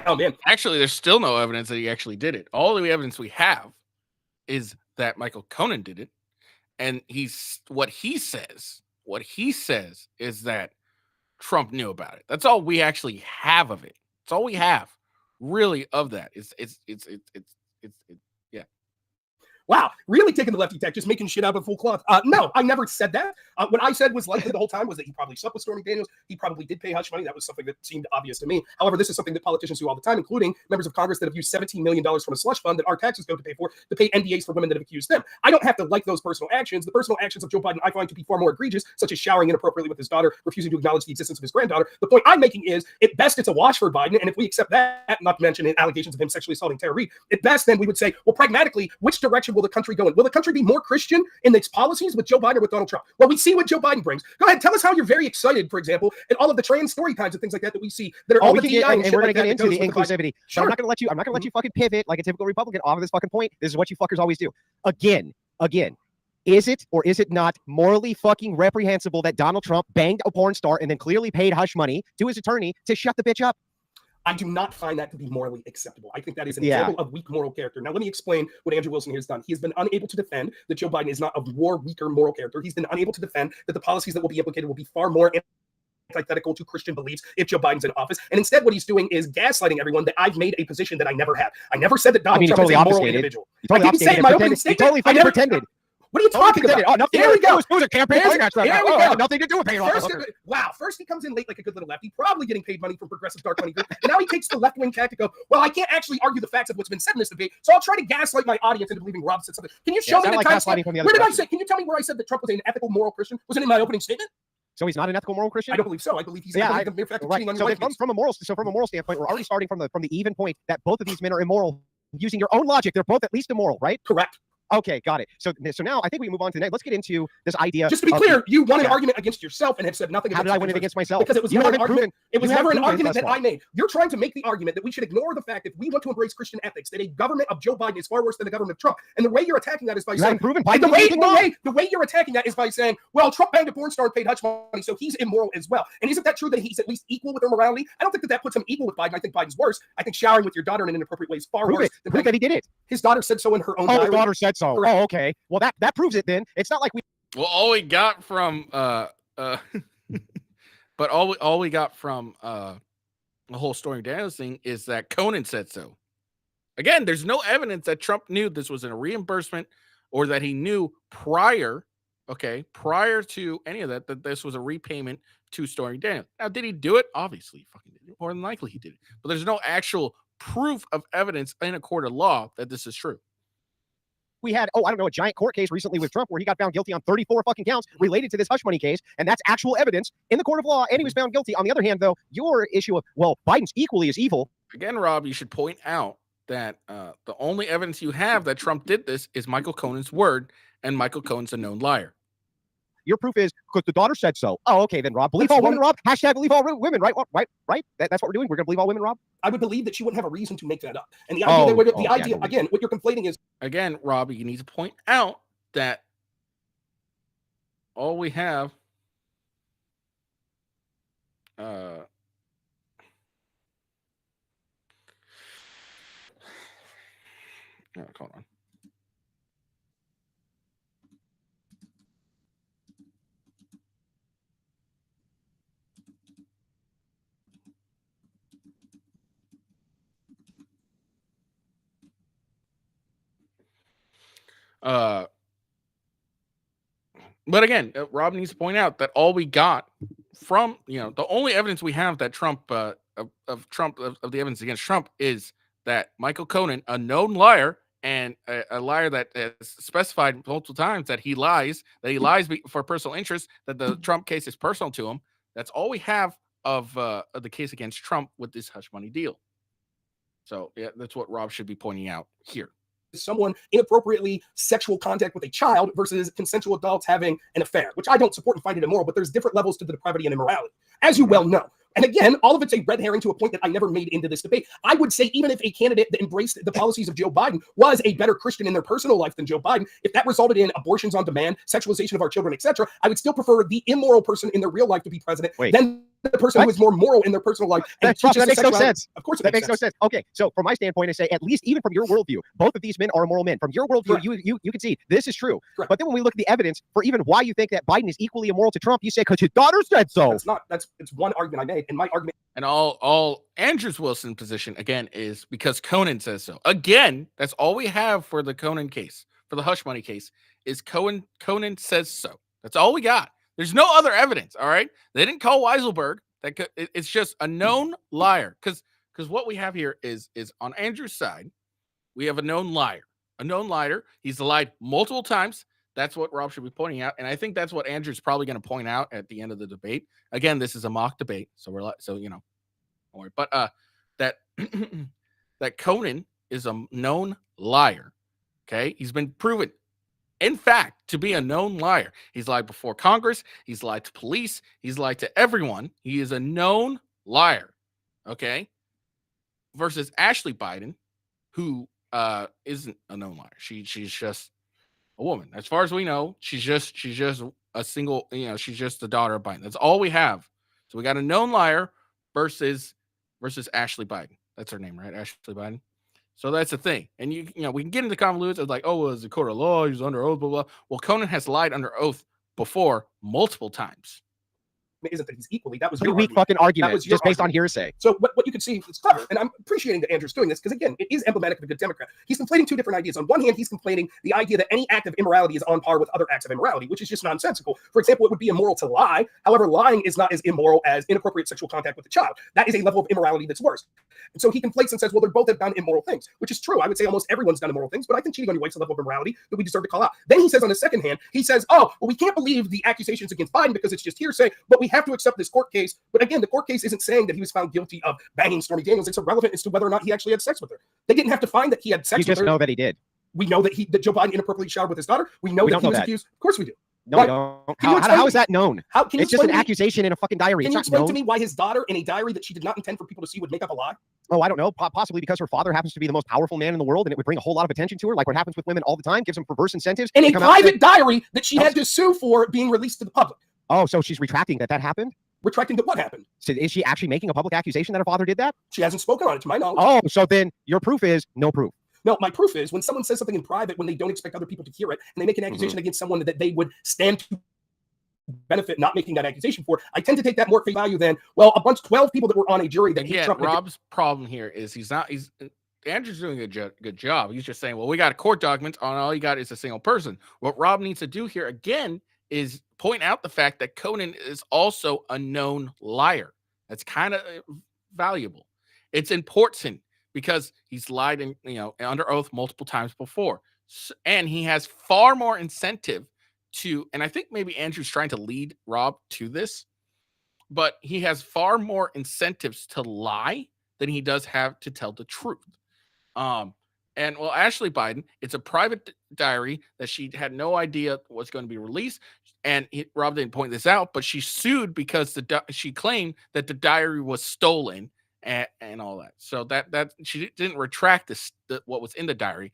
Speaker 5: Oh man.
Speaker 1: Actually, there's still no evidence that he actually did it. All the evidence we have is that Michael Cohen did it, and what he says is that Trump knew about it. That's all we actually have of it. It's all we have, really, of that. It's yeah.
Speaker 5: Wow, really taking the lefty tack, just making shit out of full cloth. No, I never said that. What I said was likely the whole time was that he probably slept with Stormy Daniels. He probably did pay hush money. That was something that seemed obvious to me. However, this is something that politicians do all the time, including members of Congress that have used $17 million from a slush fund that our taxes go to pay for, to pay NDAs for women that have accused them. I don't have to like those personal actions. The personal actions of Joe Biden I find to be far more egregious, such as showering inappropriately with his daughter, refusing to acknowledge the existence of his granddaughter. The point I'm making is, at best, it's a wash for Biden. And if we accept that, not to mention allegations of him sexually assaulting Tara Reid, at best, then we would say, well, pragmatically, which direction will the country go in? Will the country be more Christian in its policies with Joe Biden or with Donald Trump? Well, we see what Joe Biden brings. Go ahead, tell us how you're very excited, for example, at all of the trans story times and things like that we see that are all the DEI and we're going to get into the
Speaker 3: inclusivity. Sure. I'm not going to let you fucking pivot like a typical Republican off of this fucking point. This is what you fuckers always do. Again. Is it or is it not morally fucking reprehensible that Donald Trump banged a porn star and then clearly paid hush money to his attorney to shut the bitch up?
Speaker 5: I do not find that to be morally acceptable. I think that is an example of weak moral character. Now, let me explain what Andrew Wilson here has done. He has been unable to defend that Joe Biden is not a more weaker moral character. He's been unable to defend that the policies that will be implicated will be far more antithetical to Christian beliefs if Joe Biden's in office. And instead, what he's doing is gaslighting everyone that I've made a position that I never had. I never said that Donald Trump is a moral individual. I didn't say in my opening statement.
Speaker 3: He totally fucking pretended.
Speaker 5: What are you talking about?
Speaker 3: Oh, nothing.
Speaker 5: There we go.
Speaker 3: It was a campaign finance.
Speaker 5: Here we go.
Speaker 3: Nothing to do with paying off.
Speaker 5: Wow. First, he comes in late like a good little lefty, probably getting paid money from progressive dark money group. And now he takes the left-wing tactic of, well, I can't actually argue the facts of what's been said in this debate, so I'll try to gaslight my audience into believing Rob said something. Can you show me the time? Where did I say? Can you tell me where I said that Trump was an ethical, moral Christian? Was it in my opening statement?
Speaker 3: So he's not an ethical, moral Christian?
Speaker 5: I don't believe so. I believe he's the mere fact of cheating on your wife.
Speaker 3: From a moral standpoint, we're already starting from the even point that both of these men are immoral. Using your own logic, they're both at least immoral, right?
Speaker 5: Correct.
Speaker 3: Okay, got it. So now I think we move on to the next. Let's get into this idea.
Speaker 5: Just to be clear, you won an argument against yourself and have said nothing.
Speaker 3: How did I win it against myself?
Speaker 5: Because it was never an argument. It was never an argument that I made. You're trying to make the argument that we should ignore the fact that we want to embrace Christian ethics, that a government of Joe Biden is far worse than the government of Trump. And the way you're attacking that is by saying the way you're attacking that is by saying, well, Trump banged a porn star and paid hush money, so he's immoral as well. And isn't that true that he's at least equal with her morality? I don't think that puts him equal with Biden. I think Biden's worse. I think showering with your daughter in an inappropriate way is far worse.
Speaker 3: Prove that he did it.
Speaker 5: His daughter said so in her own
Speaker 3: diary. His daughter said so.
Speaker 5: Correct.
Speaker 3: Oh, okay. Well, that proves it then. It's not like we.
Speaker 1: Well, all we got from but all we got from the whole Stormy Daniels thing is that Conan said so. Again, there's no evidence that Trump knew this was a reimbursement or that he knew prior to any of that this was a repayment to Stormy Daniels. Now, did he do it? Obviously, he fucking did it. More than likely, he did it. But there's no actual proof of evidence in a court of law that this is true.
Speaker 3: We had, a giant court case recently with Trump where he got found guilty on 34 fucking counts related to this hush money case. And that's actual evidence in the court of law. And he was found guilty. On the other hand, though, your issue of, well, Biden's equally as evil.
Speaker 1: Again, Rob, you should point out that the only evidence you have that Trump did this is Michael Cohen's word, and Michael Cohen's a known liar.
Speaker 3: Your proof is because the daughter said so. Oh, okay, then, Rob. Believe all women, Rob. Hashtag believe all women, right? Right? That's what we're doing. We're going to believe all women, Rob?
Speaker 5: I would believe that she wouldn't have a reason to make that up. And the idea, again, what you're conflating is...
Speaker 1: Again, Rob, you need to point out that all we have... Oh, hold on. But again, Rob needs to point out that all we got from, the only evidence we have that Trump of the evidence against Trump is that Michael Cohen, a known liar and a liar that has specified multiple times that he lies for personal interest, that the Trump case is personal to him. That's all we have of the case against Trump with this hush money deal. So yeah, that's what Rob should be pointing out here.
Speaker 5: Someone inappropriately sexual contact with a child versus consensual adults having an affair, which I don't support and find it immoral, but there's different levels to the depravity and immorality, as you well know. And again, all of it's a red herring to a point that I never made into this debate. I would say even if a candidate that embraced the policies of Joe Biden was a better Christian in their personal life than Joe Biden, if that resulted in abortions on demand, sexualization of our children, etc., I would still prefer the immoral person in their real life to be president than the person who is more moral in their personal life.
Speaker 3: And that makes no sense.
Speaker 5: Of course,
Speaker 3: that makes no sense. Okay, so from my standpoint, I say at least even from your worldview, both of these men are immoral men. From your worldview, you can see this is true.
Speaker 5: Correct.
Speaker 3: But then when we look at the evidence for even why you think that Biden is equally immoral to Trump, you say because his daughter said so.
Speaker 5: It's one argument I made, and my argument.
Speaker 1: And all Andrews Wilson position again is because Conan says so. Again, that's all we have for the Conan case, for the hush money case, is Conan says so. That's all we got. There's no other evidence. All right, they didn't call Weiselberg. It's just a known liar. Because what we have here is on Andrew's side, we have a known liar. A known liar. He's lied multiple times. That's what Rob should be pointing out, and I think that's what Andrew's probably going to point out at the end of the debate. Again, this is a mock debate, so don't worry. But that that Conan is a known liar. Okay, he's been proven, in fact, to be a known liar. He's lied before Congress. He's lied to police. He's lied to everyone. He is a known liar. Okay, versus Ashley Biden, who isn't a known liar. She's just a woman. As far as we know, she's just a single, she's just the daughter of Biden. That's all we have. So we got a known liar versus Ashley Biden. That's her name, right? Ashley Biden. So that's the thing. And we can get into convolutions of like, oh, it's a court of law, he's under oath, blah, blah. Well, Conan has lied under oath before multiple times.
Speaker 5: Isn't that he's equally. That was
Speaker 3: your weak fucking argument, just based on hearsay.
Speaker 5: So what you can see is clever, and I'm appreciating that Andrew's doing this because again, it is emblematic of a good Democrat. He's conflating two different ideas. On one hand, he's conflating the idea that any act of immorality is on par with other acts of immorality, which is just nonsensical. For example, it would be immoral to lie. However, lying is not as immoral as inappropriate sexual contact with a child. That is a level of immorality that's worse. And so he conflates and says, well, they both have done immoral things, which is true. I would say almost everyone's done immoral things, but I think cheating on your wife's a level of immorality that we deserve to call out. Then he says on the second hand, he says, oh, well, we can't believe the accusations against Biden because it's just hearsay, but we have to accept this court case. But again, the court case isn't saying that he was found guilty of banging Stormy Daniels. It's irrelevant as to whether or not he actually had sex with her. They didn't have to find that he had sex with her.
Speaker 3: You just know that he did.
Speaker 5: We know that Joe Biden inappropriately showered with his daughter. We know that he was accused. Of course we do.
Speaker 3: No, we don't. How is that known? It's just an accusation in a fucking diary.
Speaker 5: Can you explain to me why his daughter, in a diary that she did not intend for people to see, would make up a lie?
Speaker 3: Oh, I don't know. Possibly because her father happens to be the most powerful man in the world, and it would bring a whole lot of attention to her, like what happens with women all the time, gives them perverse incentives.
Speaker 5: In a private diary that she had to sue for being released to the public.
Speaker 3: Oh, so she's retracting that happened?
Speaker 5: Retracting that what happened?
Speaker 3: So is she actually making a public accusation that her father did that?
Speaker 5: She hasn't spoken on it, to my knowledge.
Speaker 3: Oh, so then your proof is no proof.
Speaker 5: No, my proof is when someone says something in private when they don't expect other people to hear it, and they make an accusation against someone that they would stand to benefit not making that accusation for, I tend to take that more face value than, well, 12 people that were on a jury that hate Trump.
Speaker 1: Rob's problem here is Andrew's doing a good job. He's just saying, well, we got a court document on all you got is a single person. What Rob needs to do here again is point out the fact that Conan is also a known liar. That's kind of valuable. It's important because he's lied under oath multiple times before. And he has far more incentive to, and I think maybe Andrew's trying to lead Rob to this, but he has far more incentives to lie than he does have to tell the truth. And well, Ashley Biden, it's a private diary that she had no idea was going to be released. And Rob didn't point this out, but she sued because she claimed that the diary was stolen and all that. So that she didn't retract what was in the diary.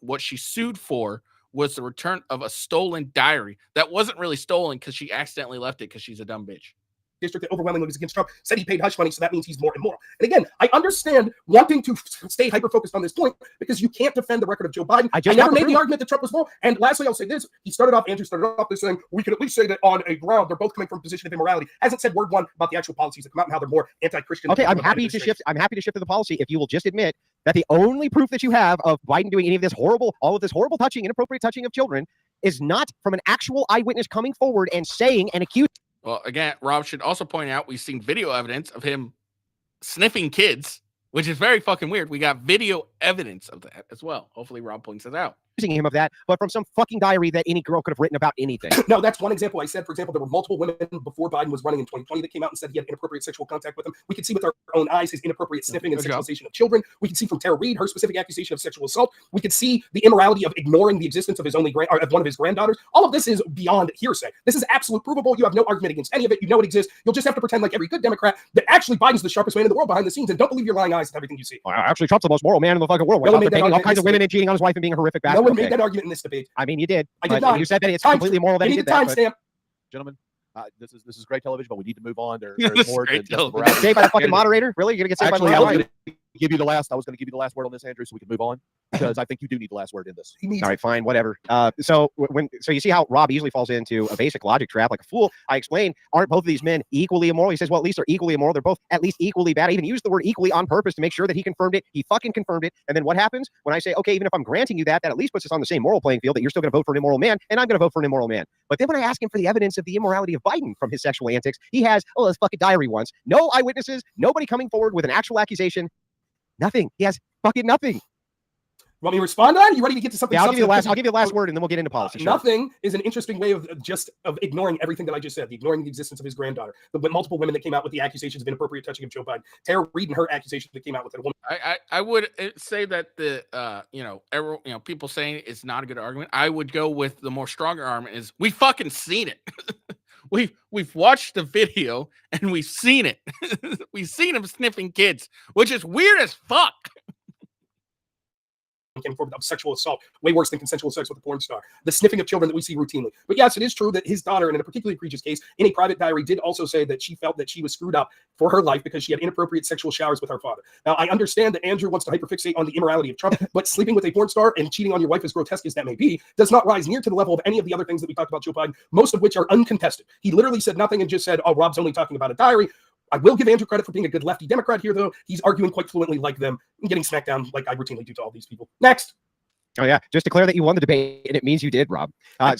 Speaker 1: What she sued for was the return of a stolen diary that wasn't really stolen because she accidentally left it because she's a dumb bitch.
Speaker 5: district that overwhelmingly was against Trump, said he paid hush money, so that means he's more immoral. And again, I understand wanting to stay hyper-focused on this point because you can't defend the record of Joe Biden. I never made the argument that Trump was wrong. And lastly, I'll say this. Andrew started off this saying, we can at least say that on a ground, they're both coming from a position of immorality. Hasn't said word one about the actual policies that come out and how they're more anti-Christian.
Speaker 3: Okay, I'm happy to shift to the policy if you will just admit that the only proof that you have of Biden doing any of this horrible, all of this horrible touching, inappropriate touching of children is not from an actual eyewitness coming forward and saying and accusing.
Speaker 1: Well, again, Rob should also point out we've seen video evidence of him sniffing kids, which is very fucking weird. We got video evidence of that as well. Hopefully Rob points it out.
Speaker 3: Him of that, but from some fucking diary that any girl could have written about anything.
Speaker 5: No, that's one example. I said, for example, there were multiple women before Biden was running in 2020 that came out and said he had inappropriate sexual contact with them. We could see with our own eyes his inappropriate sniffing and sexualization of children. We can see from Tara Reid her specific accusation of sexual assault. We could see the immorality of ignoring the existence of his only of one of his granddaughters. All of this is beyond hearsay. This is absolute provable. You have no argument against any of it. You know it exists. You'll just have to pretend like every good Democrat that actually Biden's the sharpest man in the world behind the scenes and don't believe your lying eyes and everything you see.
Speaker 3: Well, actually, Trump's the most moral man in the fucking world. We're taking all kinds of women and cheating on his wife and being a horrific bastard.
Speaker 5: No one made that argument in this debate.
Speaker 3: I mean, you did.
Speaker 5: I did not.
Speaker 3: You said that it's completely immoral that he did that.
Speaker 5: Timestamp.
Speaker 4: Gentlemen, this is great television, but we need to move on. There's more than just
Speaker 3: morality. Saved by the fucking moderator? Really? You're gonna get saved by the moderator?
Speaker 4: I was going to give you the last word on this, Andrew, so we can move on because I think you do need the last word in this.
Speaker 3: All right, fine, whatever. So you see how Rob easily falls into a basic logic trap like a fool. I explained, aren't both of these men equally immoral? He says, well, at least they're equally immoral. They're both at least equally bad. I even used the word equally on purpose to make sure that he confirmed it. He fucking confirmed it. And then what happens when I say, okay, even if I'm granting you that at least puts us on the same moral playing field, that you're still going to vote for an immoral man, and I'm going to vote for an immoral man. But then when I ask him for the evidence of the immorality of Biden from his sexual antics, he has, this fucking diary once. No eyewitnesses, nobody coming forward with an actual accusation. Nothing. He has fucking nothing.
Speaker 5: Want me to respond on? You ready to get to something?
Speaker 3: Yeah, I'll give you the last word, and then we'll get into policy. Sure.
Speaker 5: Nothing is an interesting way of ignoring everything that I just said, ignoring the existence of his granddaughter. The multiple women that came out with the accusations of inappropriate touching of Joe Biden. Tara Reid and her accusations that came out with it.
Speaker 1: I would say that the people saying it's not a good argument. I would go with the more stronger argument is we fucking seen it. We've watched the video and we've seen it. We've seen him sniffing kids, which is weird as fuck.
Speaker 5: Came forward of sexual assault, way worse than consensual sex with a porn star. The sniffing of children that we see routinely. But yes, it is true that his daughter, and in a particularly egregious case, in a private diary, did also say that she felt that she was screwed up for her life because she had inappropriate sexual showers with her father. Now, I understand that Andrew wants to hyperfixate on the immorality of Trump, but sleeping with a porn star and cheating on your wife, as grotesque as that may be, does not rise near to the level of any of the other things that we talked about Joe Biden, most of which are uncontested. He literally said nothing and just said, oh, Rob's only talking about a diary. I will give Andrew credit for being a good lefty Democrat here, though. He's arguing quite fluently like them and getting smacked down like I routinely do to all these people. Next.
Speaker 3: Oh yeah, just declare that you won the debate, and it means you did, Rob.
Speaker 5: I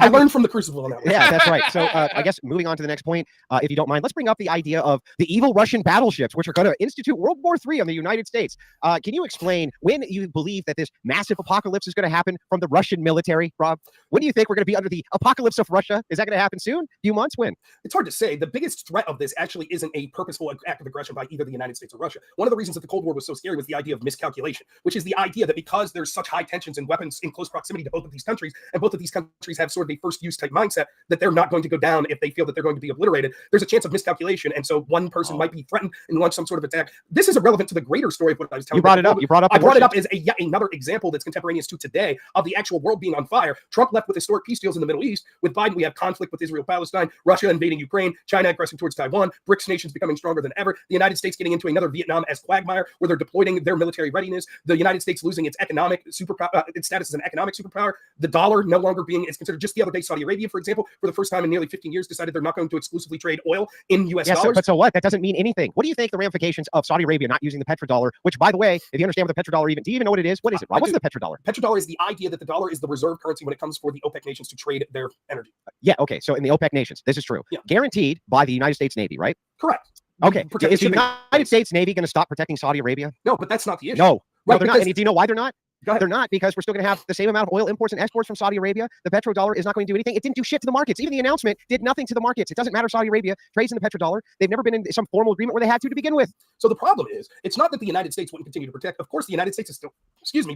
Speaker 5: learned from the crucible on that one.
Speaker 3: Yeah, that's right. So I guess moving on to the next point, if you don't mind, let's bring up the idea of the evil Russian battleships, which are going to institute World War III on the United States. Can you explain when you believe that this massive apocalypse is going to happen from the Russian military, Rob? When do you think we're going to be under the apocalypse of Russia? Is that going to happen soon? A few months? When?
Speaker 5: It's hard to say. The biggest threat of this actually isn't a purposeful act of aggression by either the United States or Russia. One of the reasons that the Cold War was so scary was the idea of miscalculation, which is the idea that because there's such high tensions and weapons in close proximity to both of these countries, and both of these countries have sort of a first use type mindset that they're not going to go down if they feel that they're going to be obliterated. There's a chance of miscalculation, and so one person might be threatened and launch some sort of attack. This is irrelevant to the greater story of what I was telling you.
Speaker 3: You brought it up
Speaker 5: as yet another example that's contemporaneous to today of the actual world being on fire. Trump left with historic peace deals in the Middle East. With Biden, we have conflict with Israel, Palestine, Russia invading Ukraine, China aggressing towards Taiwan, BRICS nations becoming stronger than ever, the United States getting into another Vietnam-esque quagmire where they're deploying their military readiness, the United States losing its economic superpower, its status as an economic superpower, the dollar no longer being is considered. Just the other day, Saudi Arabia, for example, for the first time in nearly 15 years, decided they're not going to exclusively trade oil in U.S. dollars.
Speaker 3: But so what? That doesn't mean anything. What do you think the ramifications of Saudi Arabia not using the petrodollar, which, by the way, if you understand what the petrodollar do you even know what it is? What is it, Rob? What's the petrodollar?
Speaker 5: Petrodollar is the idea that the dollar is the reserve currency when it comes for the OPEC nations to trade their energy.
Speaker 3: Yeah, okay. So in the OPEC nations, this is true. Yeah. Guaranteed by the United States Navy, right?
Speaker 5: Correct.
Speaker 3: Okay. Is the United States Navy going to stop protecting Saudi Arabia?
Speaker 5: No, but that's not the issue.
Speaker 3: No,
Speaker 5: right,
Speaker 3: they're not. And do you know why they're not? They're not, because we're still going to have the same amount of oil imports and exports from Saudi Arabia. The petrodollar is not going to do anything. It didn't do shit to the markets. Even the announcement did nothing to the markets. It doesn't matter. Saudi Arabia trades in the petrodollar. They've never been in some formal agreement where they had to begin with.
Speaker 5: So the problem is, it's not that the United States wouldn't continue to protect. Of course, the United States is still,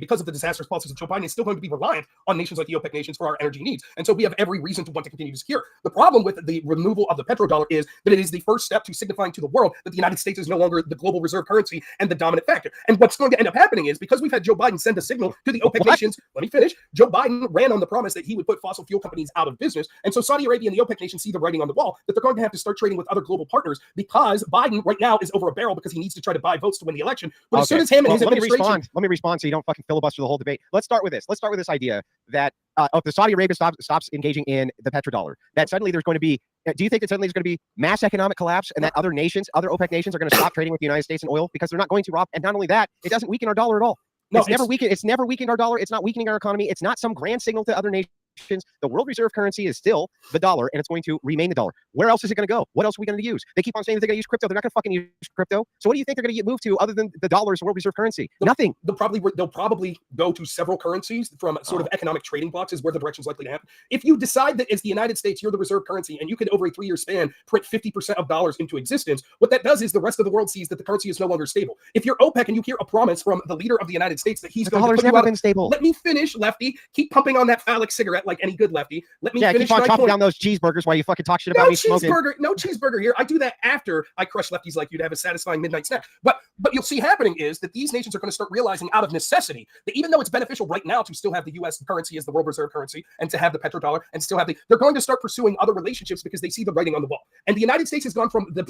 Speaker 5: because of the disastrous policies of Joe Biden, is still going to be reliant on nations like the OPEC nations for our energy needs. And so we have every reason to want to continue to secure. The problem with the removal of the petrodollar is that it is the first step to signifying to the world that the United States is no longer the global reserve currency and the dominant factor. And what's going to end up happening is, because we've had Joe Biden send a signal signal to the OPEC nations. Let me finish. Joe Biden ran on the promise that he would put fossil fuel companies out of business. And so Saudi Arabia and the OPEC nations see the writing on the wall that they're going to have to start trading with other global partners because Biden right now is over a barrel because he needs to try to buy votes to win the election. But as soon as him and his administration...
Speaker 3: Let me respond so you don't fucking filibuster the whole debate. Let's start with this. Let's start with this idea that if the Saudi Arabia stops engaging in the petrodollar, that suddenly there's going to be, do you think that suddenly there's going to be mass economic collapse and that other OPEC nations are going to stop trading with the United States in oil because they're not going to, Rob? And not only that, it doesn't weaken our dollar at all. No, it's never weakened our dollar. It's not weakening our economy. It's not some grand signal to other nations. The world reserve currency is still the dollar, and it's going to remain the dollar. Where else is it going to go? What else are we going to use? They keep on saying that they're going to use crypto. They're not going to fucking use crypto. So what do you think they're going to get moved to other than the dollar as the world reserve currency? Nothing.
Speaker 5: They'll probably go to several currencies from sort of economic trading blocks is where the direction is likely to happen. If you decide that as the United States, you're the reserve currency, and you could over a 3-year span print 50% of dollars into existence, what that does is the rest of the world sees that the currency is no longer stable. If you're OPEC and you hear a promise from the leader of the United States that he's going to put
Speaker 3: never been stable.
Speaker 5: Let me finish, lefty. Keep pumping on that phallic cigarette like any good lefty. Let me finish
Speaker 3: keep on chopping down those cheeseburgers while you fucking talk shit about me smoking.
Speaker 5: No cheeseburger here. I do that after I crush lefties like you to have a satisfying midnight snack. But you'll see happening is that these nations are going to start realizing out of necessity that even though it's beneficial right now to still have the U.S. currency as the world reserve currency and to have the petrodollar and still have they're going to start pursuing other relationships because they see the writing on the wall. And the United States has gone from the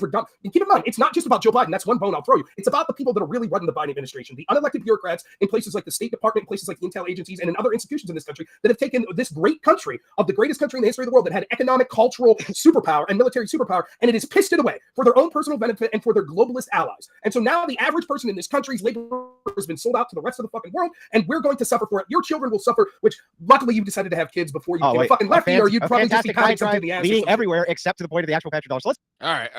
Speaker 5: and keep in mind, it's not just about Joe Biden. That's one bone I'll throw you. It's about the people that are really running the Biden administration, the unelected bureaucrats in places like the State Department, in places like the intel agencies, and in other institutions in this country that have taken this great country of the greatest country in the history of the world that had economic, cultural superpower and military superpower, and it has pissed it away for their own personal benefit and for their globalist allies. And so now the average person in this country's labor has been sold out to the rest of the fucking world, and we're going to suffer for it. Your children will suffer, which luckily you decided to have kids before you became a fucking lefty, or you'd probably just be having something in the ass.
Speaker 3: Leading everywhere except to the point of the actual petrodollar. So let's...
Speaker 1: All right.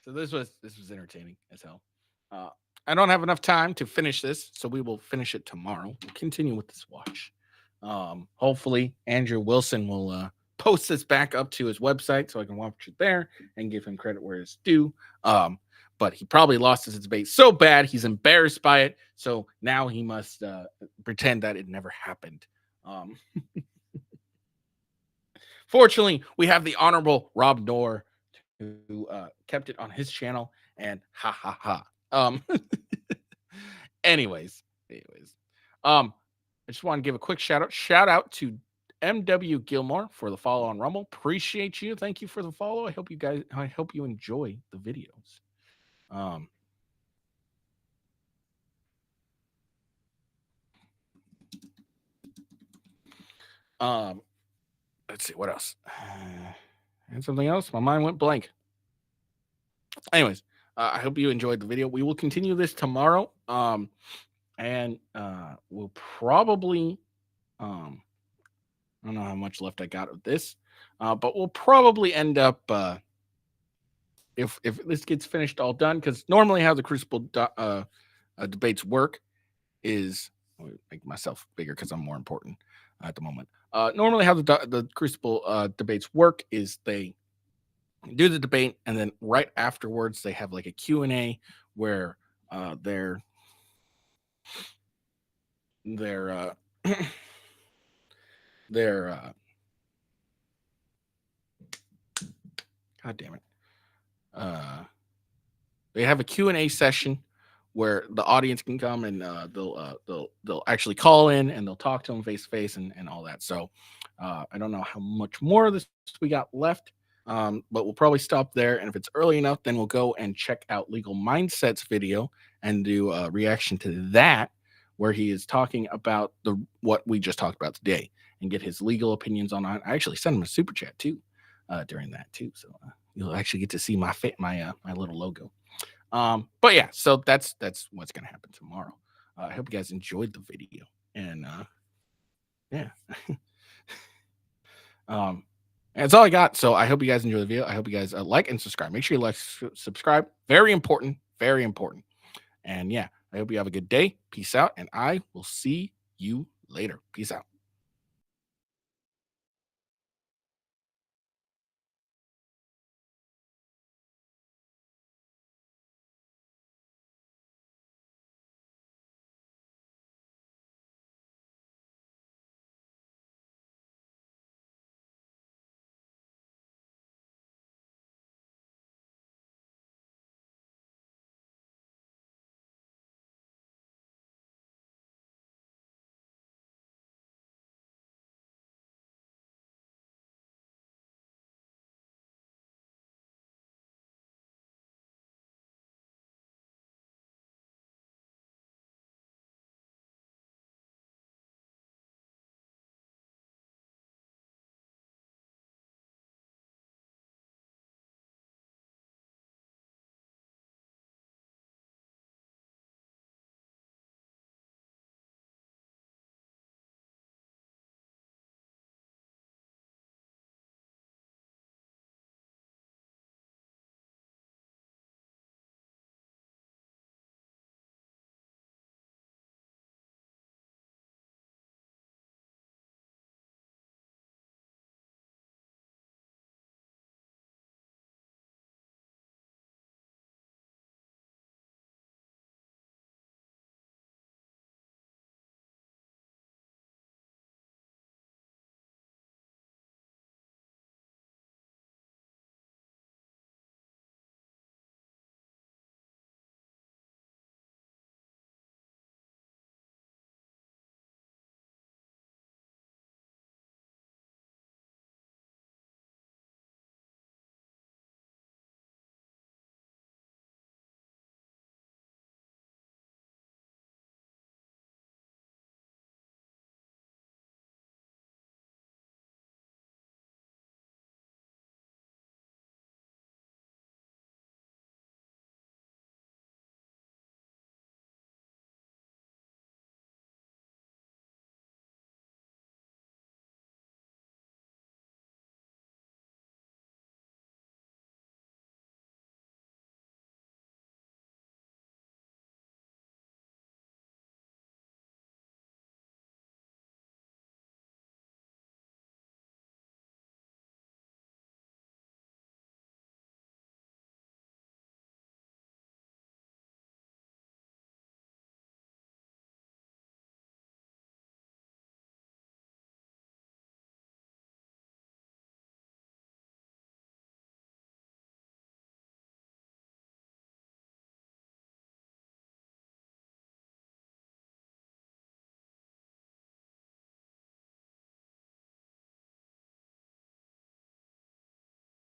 Speaker 1: So this was entertaining as hell. I don't have enough time to finish this, so we will finish it tomorrow. We'll continue with this watch. Hopefully Andrew Wilson will post this back up to his website so I can watch it there and give him credit where it's due. But he probably lost his debate so bad he's embarrassed by it, so now he must pretend that it never happened. Fortunately, we have the Honorable Rob Noor who kept it on his channel, and ha ha ha. Anyways, I just want to give a quick shout out to MW Gilmore for the follow on Rumble. Appreciate you. Thank you for the follow. I hope you enjoy the videos. Let's see what else. And something else. My mind went blank. Anyways, I hope you enjoyed the video. We will continue this tomorrow. And we'll probably I don't know how much left I got of this, but we'll probably end up if this gets finished all done, because normally how the Crucible debates work is, let me make myself bigger because I'm more important at the moment. Normally how the Crucible debates work is they do the debate, and then right afterwards they have like a Q&A where they're God damn it. They have a Q&A session where the audience can come and they'll actually call in and they'll talk to them face to face and all that. So I don't know how much more of this we got left, but we'll probably stop there. And if it's early enough, then we'll go and check out Legal Mindset's video and do a reaction to that, where he is talking about what we just talked about today and get his legal opinions on it. I actually sent him a super chat too during that too, so you'll actually get to see my little logo. But yeah, so that's what's gonna happen tomorrow. I hope you guys enjoyed the video, and yeah. That's all I got. So I hope you guys enjoy the video. I hope you guys like and subscribe. Make sure you like, subscribe. Very important. Very important. And yeah, I hope you have a good day. Peace out. And I will see you later. Peace out.